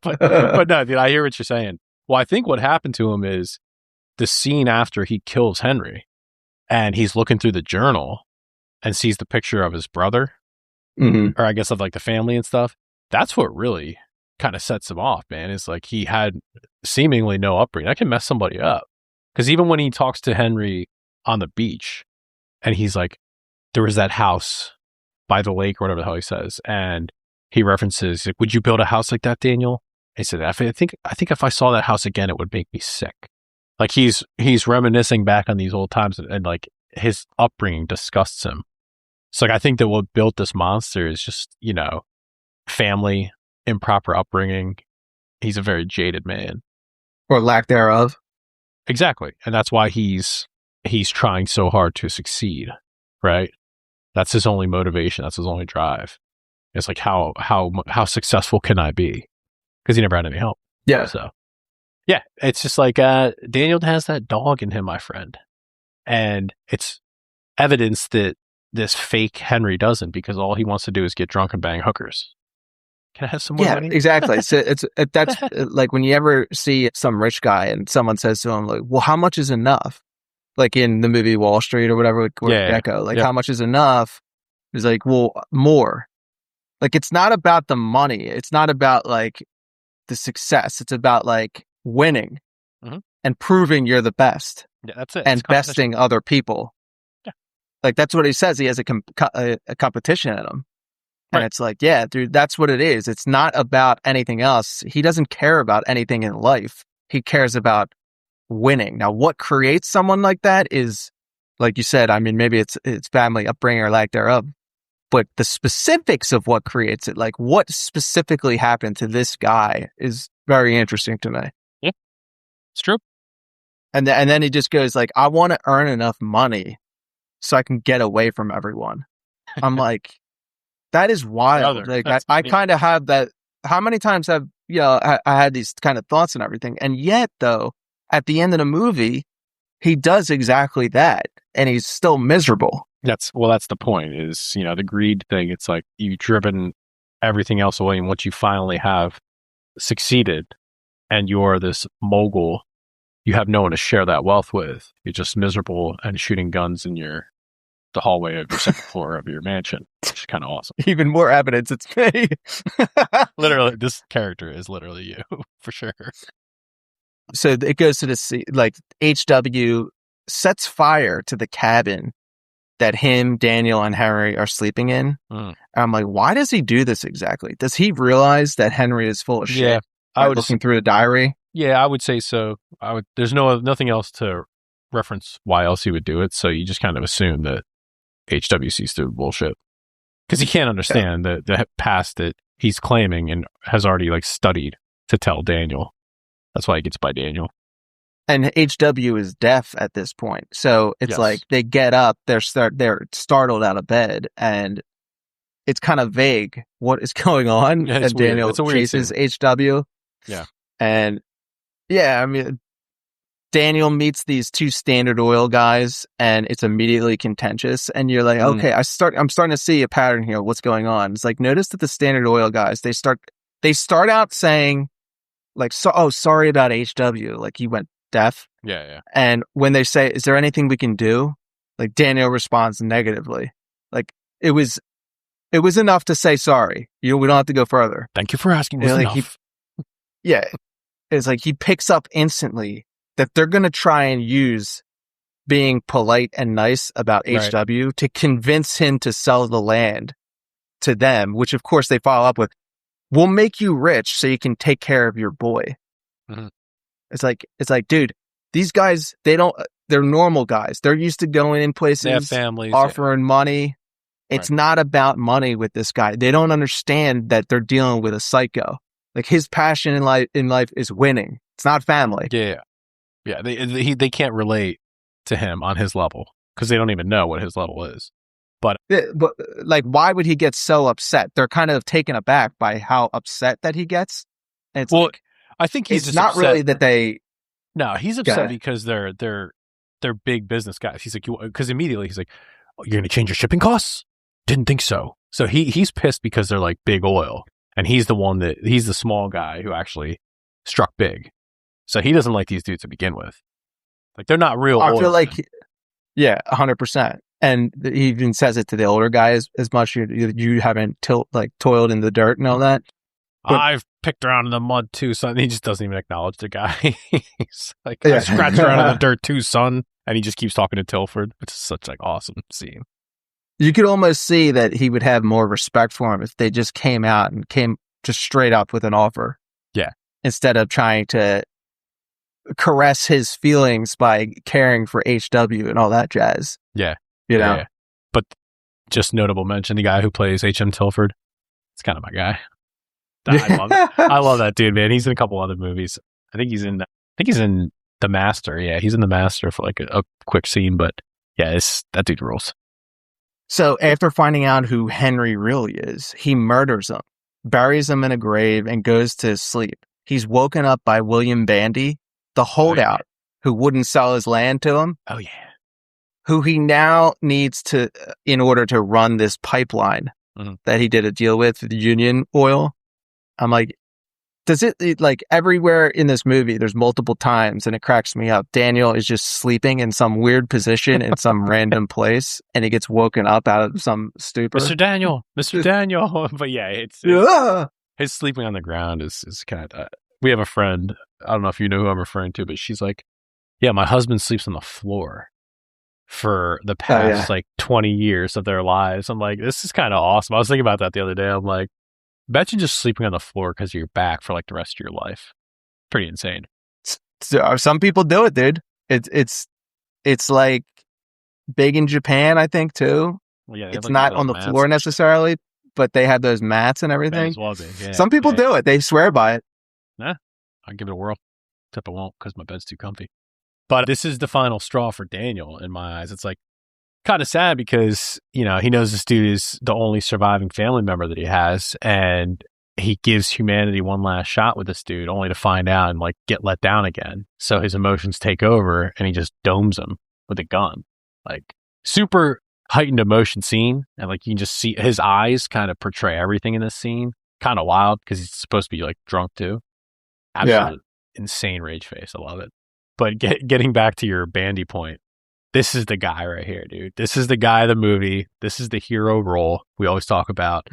but no, dude, I hear what you're saying. Well, I think what happened to him is the scene after he kills Henry, and he's looking through the journal and sees the picture of his brother, or I guess of like the family and stuff. That's what really kind of sets him off, man. Is like he had seemingly no upbringing. That can mess somebody up. Because even when he talks to Henry on the beach, and he's like, there was that house by the lake or whatever the hell he says. And he references, like, would you build a house like that, Daniel? He said, I think if I saw that house again, it would make me sick. Like he's reminiscing back on these old times, and like his upbringing disgusts him. So like, I think that what built this monster is just, family, improper upbringing. He's a very jaded man. Or lack thereof. Exactly. And that's why he's trying so hard to succeed, right? That's his only motivation. That's his only drive. It's like, how successful can I be? Because he never had any help. Yeah. So, yeah, it's just like Daniel has that dog in him, my friend. And it's evidence that this fake Henry doesn't, because all he wants to do is get drunk and bang hookers. Can I have some more money? Exactly. So that's like when you ever see some rich guy and someone says to him, like, well, how much is enough? Like in the movie Wall Street or whatever with Gecko, like, how much is enough? He's like, well, more. Like, it's not about the money. It's not about like the success. It's about like winning and proving you're the best. Yeah, that's it. And besting other people. Yeah. Like, that's what he says. He has a competition in him. And it's like, yeah, dude, that's what it is. It's not about anything else. He doesn't care about anything in life. He cares about winning. Now, what creates someone like that is, like you said, I mean, maybe it's family upbringing or lack thereof, but the specifics of what creates it, like what specifically happened to this guy, is very interesting to me. Yeah, it's true. And then he just goes like, I want to earn enough money so I can get away from everyone. I'm like, that is wild. Like, I kind of have that. How many times have I had these kind of thoughts and everything, and yet though, at the end of the movie, he does exactly that, and he's still miserable. That's the point is, the greed thing. It's like you've driven everything else away. And once you finally have succeeded and you're this mogul, you have no one to share that wealth with. You're just miserable and shooting guns in the hallway of your second floor of your mansion, which is kind of awesome. Even more evidence it's me. Literally, this character is literally you for sure. So it goes to the like HW sets fire to the cabin that him, Daniel, and Henry are sleeping in. And I'm like, why does he do this exactly? Does he realize that Henry is full of shit? Yeah, I was looking through the diary. Yeah, I would say so. There's nothing else to reference why else he would do it. So you just kind of assume that HW sees through bullshit because he can't understand the past that he's claiming and has already like studied to tell Daniel. That's why he gets by Daniel. And HW is deaf at this point. So it's like they get up, they're startled out of bed, and it's kind of vague what is going on. Yeah, and Daniel chases HW. Yeah. And yeah, I mean, Daniel meets these two Standard Oil guys, and it's immediately contentious. And you're like, okay, I'm starting to see a pattern here. What's going on? It's like, notice that the Standard Oil guys, they start out saying like, sorry about HW. Like he went deaf. Yeah. And when they say, is there anything we can do? Like Daniel responds negatively. Like it was enough to say sorry. We don't have to go further. Thank you for asking. Was enough. It's like he picks up instantly that they're going to try and use being polite and nice about HW to convince him to sell the land to them, which of course they follow up with, we'll make you rich so you can take care of your boy. Mm-hmm. It's like, dude, these guys, they're normal guys. They're used to going in places, they have families, offering money. It's not about money with this guy. They don't understand that they're dealing with a psycho. Like his passion in life is winning. It's not family. Yeah. They can't relate to him on his level because they don't even know what his level is. But like, why would he get so upset? They're kind of taken aback by how upset that he gets. And it's I think he's it's not upset. really that they. No, he's upset because they're big business guys. He's like, because immediately he's like, oh, you're going to change your shipping costs? Didn't think so. So he's pissed because they're like big oil, and he's the small guy who actually struck big. So he doesn't like these dudes to begin with. Like they're not real. I feel like, 100%. And he even says it to the older guys as much. You haven't toiled in the dirt and all that. But I've picked around in the mud too, son. He just doesn't even acknowledge the guy. He's like, I scratched around in the dirt too, son. And he just keeps talking to Tilford, which is such like awesome scene. You could almost see that he would have more respect for him if they just came out and came just straight up with an offer. Yeah. Instead of trying to caress his feelings by caring for HW and all that jazz. Yeah. You know? Yeah. But just notable mention, the guy who plays H.M. Tilford, it's kind of my guy. I love it. I love that dude, man. He's in a couple other movies. I think he's in The Master. Yeah, he's in The Master for like a quick scene, but yeah, that dude rules. So after finding out who Henry really is, he murders him, buries him in a grave, and goes to sleep. He's woken up by William Bandy, the holdout who wouldn't sell his land to him. Oh yeah. Who he now needs to, in order to run this pipeline that he did a deal with the Union Oil. I'm like, does it like everywhere in this movie, there's multiple times and it cracks me up. Daniel is just sleeping in some weird position in some random place and he gets woken up out of some stupor. Mr. Daniel. But yeah, it's his sleeping on the ground is kind of, we have a friend, I don't know if you know who I'm referring to, but she's like, yeah, my husband sleeps on the floor for the past like 20 years of their lives. I'm like, this is kind of awesome. I was thinking about that the other day. I'm like, bet you just sleeping on the floor because of your back for like the rest of your life. Pretty insane. So, some people do it, dude. It's like big in Japan, I think, too. Well, yeah, it's like not on the floor necessarily, but they have those mats and everything. Well be, yeah, some people do it. They swear by it. Nah, I'll give it a whirl. Except I won't because my bed's too comfy. But this is the final straw for Daniel in my eyes. It's like kind of sad because, he knows this dude is the only surviving family member that he has. And he gives humanity one last shot with this dude only to find out and like get let down again. So his emotions take over and he just domes him with a gun. Like super, heightened emotion scene, and like you can just see his eyes kind of portray everything in this scene. Kind of wild because he's supposed to be like drunk too. Absolute insane rage face. I love it. But getting back to your Bandy point, this is the guy right here, dude. This is the guy of the movie. This is the hero role we always talk about.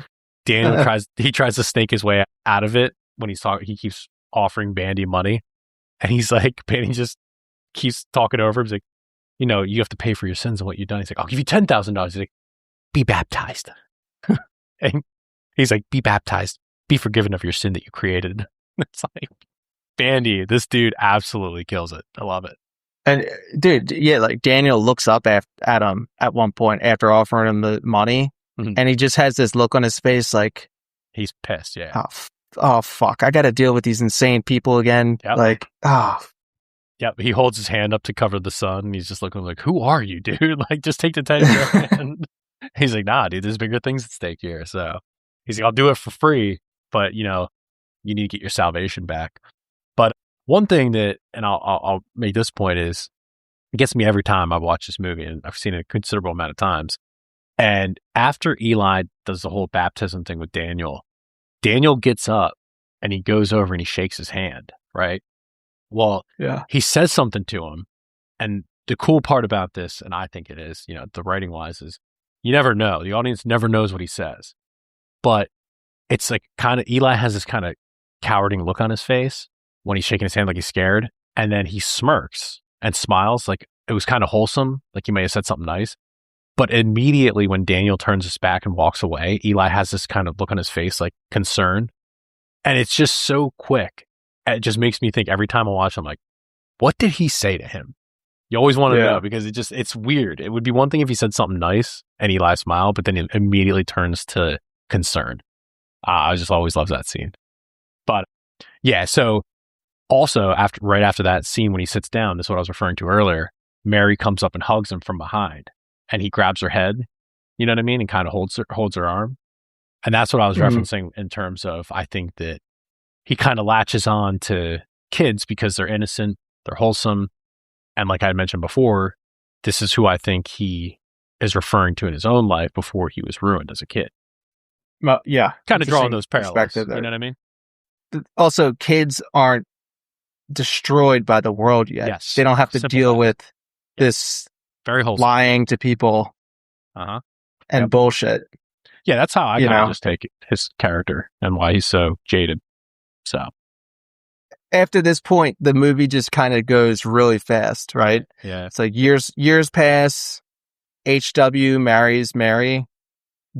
Daniel tries to snake his way out of it when he keeps offering Bandy money, and he's like, Bandy just keeps talking over him. He's like, you have to pay for your sins and what you've done. He's like, I'll give you $10,000. He's like, be baptized. And he's like, be baptized, be forgiven of your sin that you created. It's like, Bandy, this dude absolutely kills it. I love it. And dude, yeah, like Daniel looks up at him at one point after offering him the money, and he just has this look on his face like he's pissed. Yeah. Oh fuck! I got to deal with these insane people again. Yep. Like, Yep. He holds his hand up to cover the sun, and he's just looking like, "Who are you, dude? Like, just take the 10 grand." He's like, "Nah, dude. There's bigger things at stake here." So he's like, "I'll do it for free, but you need to get your salvation back." But one thing that, and I'll make this point, is it gets me every time I watch this movie, and I've seen it a considerable amount of times. And after Eli does the whole baptism thing with Daniel gets up and he goes over and he shakes his hand, right? Well, he says something to him. And the cool part about this, and I think it is, the writing wise, is you never know. The audience never knows what he says. But it's like Eli has this kind of cowarding look on his face when he's shaking his hand like he's scared. And then he smirks and smiles like it was kind of wholesome, like he may have said something nice. But immediately when Daniel turns his back and walks away, Eli has this kind of look on his face like concern. And it's just so quick. It just makes me think every time I watch, I'm like, what did he say to him? You always want to know, because it's weird. It would be one thing if he said something nice and Eli smiled, but then it immediately turns to concern. I just always love that scene. But yeah, so also right after that scene when he sits down, this is what I was referring to earlier, Mary comes up and hugs him from behind and he grabs her head, you know what I mean? And kind of holds her arm. And that's what I was referencing in terms of, I think that he kind of latches on to kids because they're innocent, they're wholesome. And like I had mentioned before, this is who I think he is referring to in his own life before he was ruined as a kid. Well, yeah. Kind of drawing those parallels. You know what I mean? Also, kids aren't destroyed by the world yet. Yes. They don't have to deal with this very wholesome lying to people and bullshit. Yeah, that's how I kind of just take his character and why he's so jaded. So after this point, the movie just kind of goes really fast, right? Yeah. It's like years pass. HW marries Mary.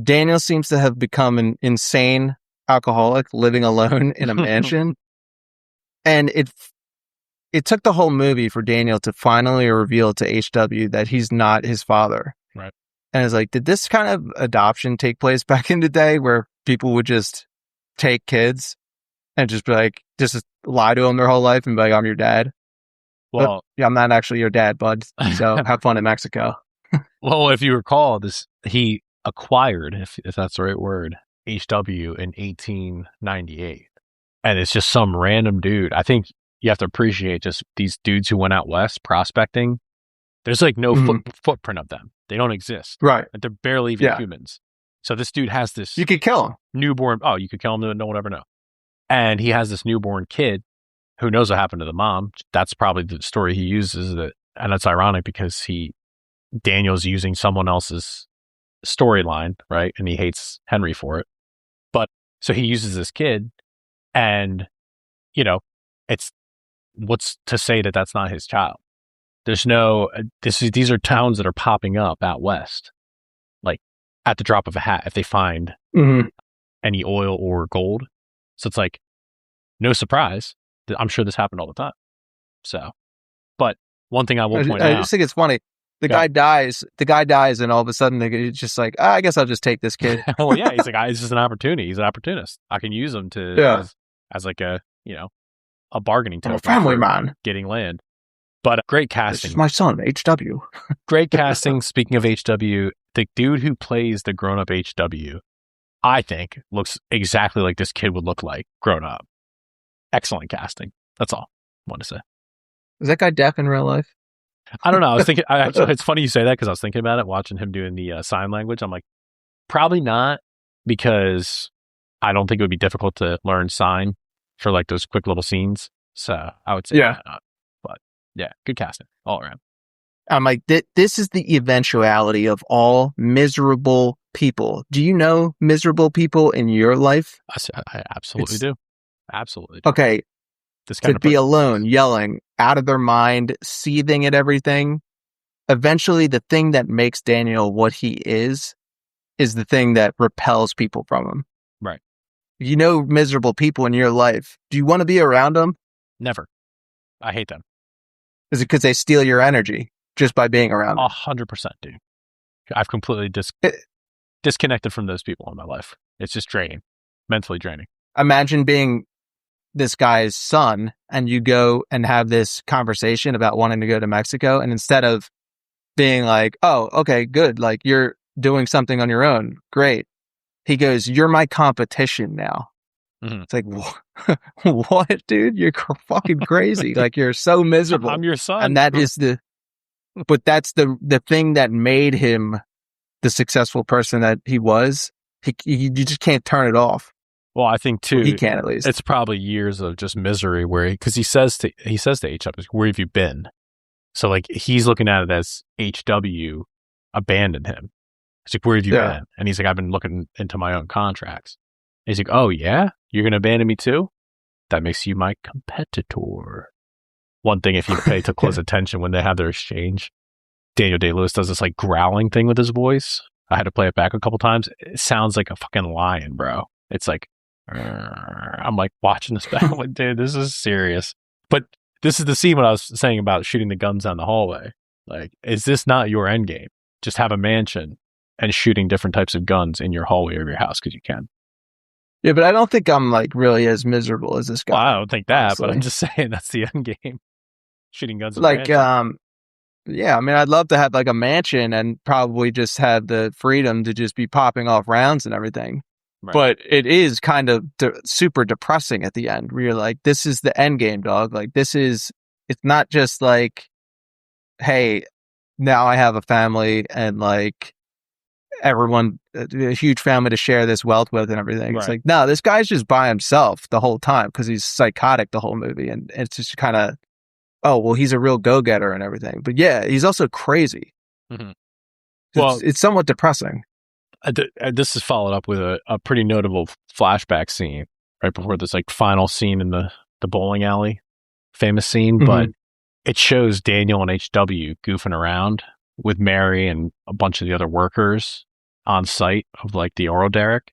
Daniel seems to have become an insane alcoholic living alone in a mansion. And it took the whole movie for Daniel to finally reveal to HW that he's not his father. Right. And it's like, did this kind of adoption take place back in the day where people would just take kids and just be like, just lie to them their whole life and be like, I'm your dad? Well, I'm not actually your dad, bud. So have fun in Mexico. Well, if you recall, he acquired, if that's the right word, HW in 1898. And it's just some random dude. I think you have to appreciate just these dudes who went out west prospecting. There's like no footprint of them. They don't exist. Right. They're barely even humans. So this dude has this... You could kill him. Newborn... Oh, you could kill him. No one would ever know. And he has this newborn kid who knows what happened to the mom. That's probably the story he uses. And that's ironic because Daniel's using someone else's storyline, right? And he hates Henry for it. But so he uses this kid, and it's what's to say that that's not his child? There's no. These are towns that are popping up out west, like at the drop of a hat if they find any oil or gold. So it's like no surprise. I'm sure this happened all the time. So, but one thing I will point out, I just think it's funny. The guy dies, and all of a sudden it's just like, I guess I'll just take this kid. Well, yeah, he's like, it's just an opportunity. He's an opportunist. I can use him as like a bargaining token. I'm a family man. Getting land. But great casting. This is my son, HW. Great casting. Speaking of HW, the dude who plays the grown-up HW, I think, looks exactly like this kid would look like grown up. Excellent casting. That's all I want to say. Is that guy deaf in real life? I don't know. I was thinking, actually, it's funny you say that because I was thinking about it, watching him doing the sign language. I'm like, probably not, because I don't think it would be difficult to learn sign for like those quick little scenes. So I would say not. But yeah, good casting all around. I'm like, this is the eventuality of all miserable people. Do you know miserable people in your life? I absolutely do. Absolutely do. Okay. This kind to be alone, yelling, out of their mind, seething at everything. Eventually, the thing that makes Daniel what he is the thing that repels people from him. Right. You know miserable people in your life. Do you want to be around them? Never. I hate them. Is it because they steal your energy just by being around them? 100%, dude. I've completely disconnected from those people in my life. It's just draining. Mentally draining. Imagine being this guy's son and you go and have this conversation about wanting to go to Mexico, and instead of being like, oh, okay, good, like you're doing something on your own, great, he goes, you're my competition now. Mm-hmm. It's like, what, dude? You're fucking crazy. Like, you're so miserable. I'm your son. And that is but that's the thing that made him the successful person that he was. You just can't turn it off. Well, I think too, he can at least. It's probably years of just misery where because he says to H, where have you been? So like he's looking at it as HW abandoned him. He's like, where have you been? And he's like, I've been looking into my own contracts. And he's like, oh yeah, you're gonna abandon me too? That makes you my competitor. One thing, if you pay to close attention when they have their exchange, Daniel Day-Lewis does this like growling thing with his voice. I had to play it back a couple times. It sounds like a fucking lion, bro. It's like, I'm like watching this back. I'm like, dude, this is serious. But this is the scene when I was saying about shooting the guns down the hallway. Like, is this not your end game? Just have a mansion and shooting different types of guns in your hallway of your house because you can. Yeah, but I don't think I'm like really as miserable as this guy. Well, I don't think that, honestly. But I'm just saying that's the end game. Shooting guns. Like, yeah, I mean, I'd love to have like a mansion and probably just have the freedom to just be popping off rounds and everything. Right. But it is kind of super depressing at the end where you're like, this is the end game, dog. Like, it's not just like, hey, now I have a family and like everyone, a huge family to share this wealth with and everything. Right. It's like, no, this guy's just by himself the whole time because he's psychotic the whole movie. And it's just kind of, oh, well, he's a real go-getter and everything. But yeah, he's also crazy. Mm-hmm. Well, it's somewhat depressing. This is followed up with a pretty notable flashback scene right before this like final scene in the bowling alley, famous scene. Mm-hmm. But it shows Daniel and HW goofing around with Mary and a bunch of the other workers on site of like the Oro Derrick.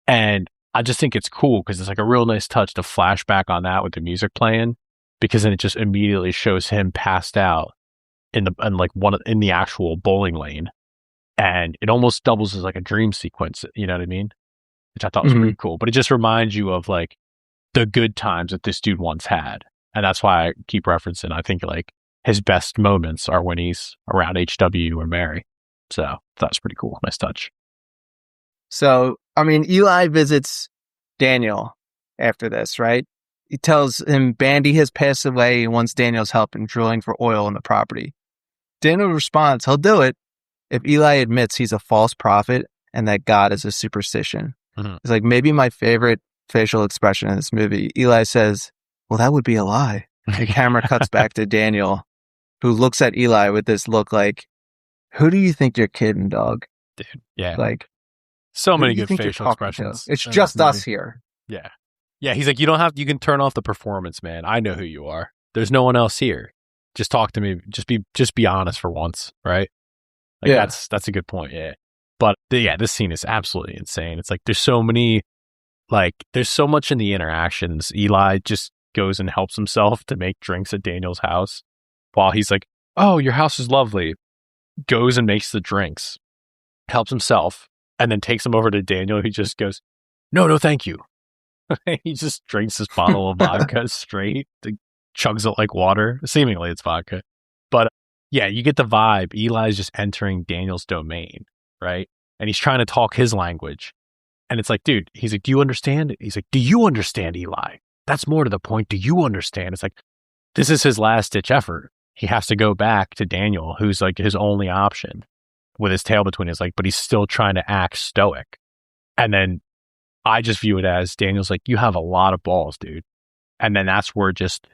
And I just think it's cool because it's like a real nice touch to flashback on that with the music playing, because then it just immediately shows him passed out in the actual bowling lane. And it almost doubles as like a dream sequence, you know what I mean? Which I thought was pretty cool. But it just reminds you of like the good times that this dude once had. And that's why I keep referencing, I think like his best moments are when he's around HW or Mary. So that's pretty cool. Nice touch. So, I mean, Eli visits Daniel after this, right? He tells him Bandy has passed away and wants Daniel's help in drilling for oil in the property. Daniel responds, he'll do it if Eli admits he's a false prophet and that God is a superstition. Mm-hmm. It's like maybe my favorite facial expression in this movie. Eli says, well, that would be a lie. The camera cuts back to Daniel, who looks at Eli with this look like, who do you think you're kidding, dog? Dude, yeah. Like, so many good facial expressions. It's just us here. Yeah. Yeah, he's like, you can turn off the performance, man. I know who you are. There's no one else here. Just talk to me. Just be honest for once, right? Like, yeah. That's a good point, yeah. But this scene is absolutely insane. It's like there's so much in the interactions. Eli just goes and helps himself to make drinks at Daniel's house while he's like, oh, your house is lovely. Goes and makes the drinks, helps himself, and then takes them over to Daniel. He just goes, no, thank you. He just drinks this bottle of vodka straight, chugs it like water. Seemingly it's vodka. But yeah, you get the vibe. Eli's just entering Daniel's domain, right? And he's trying to talk his language. And it's like, dude, he's like, do you understand? He's like, do you understand, Eli? That's more to the point. Do you understand? It's like, this is his last ditch effort. he has to go back to Daniel, who's like his only option with his tail between his legs, but he's still trying to act stoic. And then I just view it as Daniel's like, you have a lot of balls, dude. And then that's where just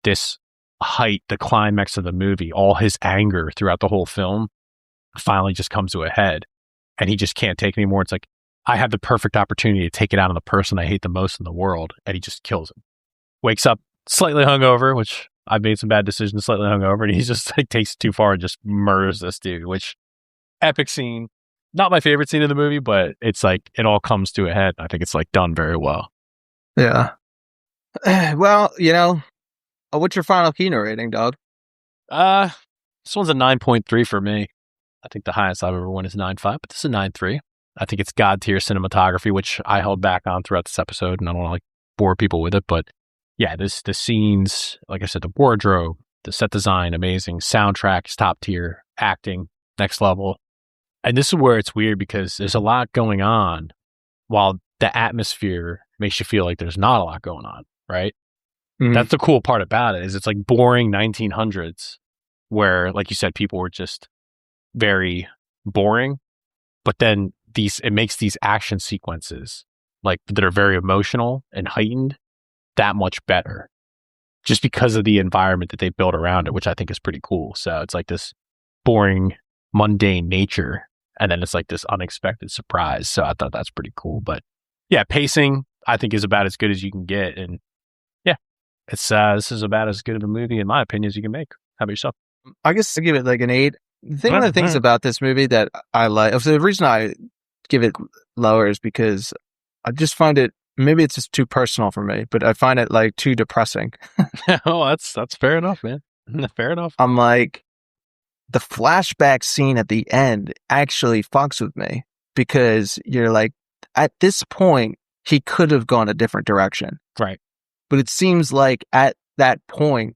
this height, the climax of the movie, all his anger throughout the whole film finally just comes to a head. And he just can't take anymore. It's like, I had the perfect opportunity to take it out on the person I hate the most in the world. And he just kills him. Wakes up slightly hungover, which I've made some bad decisions, slightly hungover. And he just like takes it too far and just murders this dude, which epic scene. Not my favorite scene in the movie, but it's like, it all comes to a head. I think it's like done very well. Yeah. Well, what's your final Keynote rating, dog? This one's a 9.3 for me. I think the highest I've ever won is 9.5, but this is a 9.3. I think it's God tier cinematography, which I held back on throughout this episode, and I don't want to like bore people with it, but yeah, the scenes, like I said, the wardrobe, the set design, amazing. Soundtrack is top tier. Acting, next level. And this is where it's weird because there's a lot going on while the atmosphere makes you feel like there's not a lot going on, right? Mm-hmm. That's the cool part about it, is it's like boring 1900s where, like you said, people were just very boring, but then it makes these action sequences like that are very emotional and heightened that much better just because of the environment that they built around it, which I think is pretty cool. So it's like this boring, mundane nature, and then it's like this unexpected surprise. So I thought that's pretty cool. But yeah, pacing I think is about as good as you can get, and yeah, it's this is about as good of a movie in my opinion as you can make. How about yourself? I guess I give it like an 8. One of the things about this movie that I like, so the reason I give it lower is because I just find it, maybe it's just too personal for me, but I find it like too depressing. Oh, that's fair enough, man. Fair enough. I'm like, the flashback scene at the end actually fucks with me because you're like, at this point, he could have gone a different direction. Right. But it seems like at that point,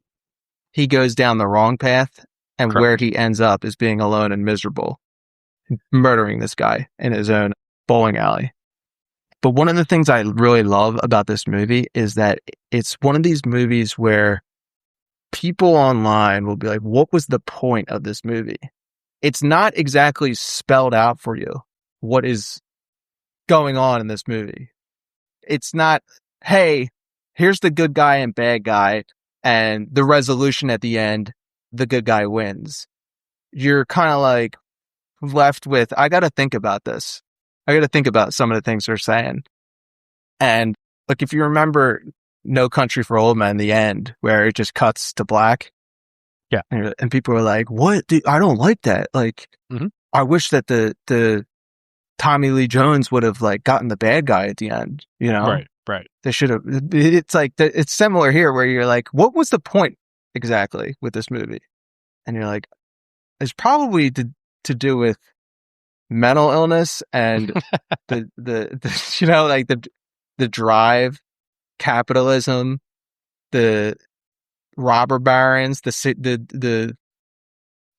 he goes down the wrong path, and Correct. Where he ends up is being alone and miserable, murdering this guy in his own bowling alley. But one of the things I really love about this movie is that it's one of these movies where people online will be like, what was the point of this movie? It's not exactly spelled out for you what is going on in this movie. It's not, hey, here's the good guy and bad guy, and the resolution at the end, the good guy wins. You're kind of like left with, I got to think about this. I got to think about some of the things they're saying. And like, if you remember No Country for Old Men, the end, where it just cuts to black. Yeah. And people are like, what? Dude, I don't like that. Like, I wish that the Tommy Lee Jones would have like gotten the bad guy at the end, Right. They should have. It's like, it's similar here where you're like, what was the point exactly with this movie? And you're like, it's probably to do with mental illness and the drive, capitalism, the robber barons, the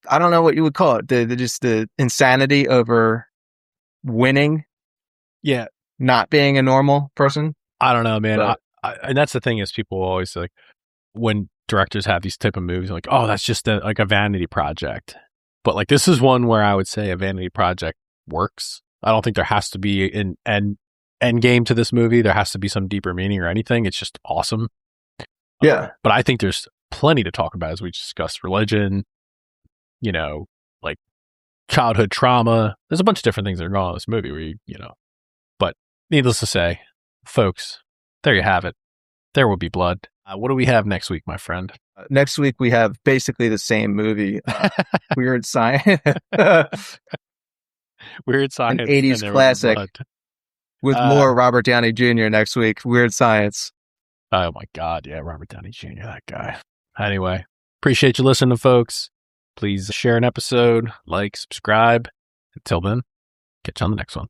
I don't know what you would call it, the insanity over winning. Yeah, not being a normal person. I don't know, man. But, and that's the thing is, people always like when directors have these type of movies, like, oh, that's just like a vanity project. But like, this is one where I would say a vanity project works. I don't think there has to be an end game to this movie. There has to be some deeper meaning or anything. It's just awesome. Yeah. But I think there's plenty to talk about as we discussed religion, like childhood trauma. There's a bunch of different things that are going on in this movie where but needless to say, folks, there you have it. There will be blood. What do we have next week, my friend? Next week, we have basically the same movie, Weird Science. Weird Science. An 80s classic with more Robert Downey Jr. next week. Weird Science. Oh my God. Yeah, Robert Downey Jr., that guy. Anyway, appreciate you listening, folks. Please share an episode, like, subscribe. Until then, catch you on the next one.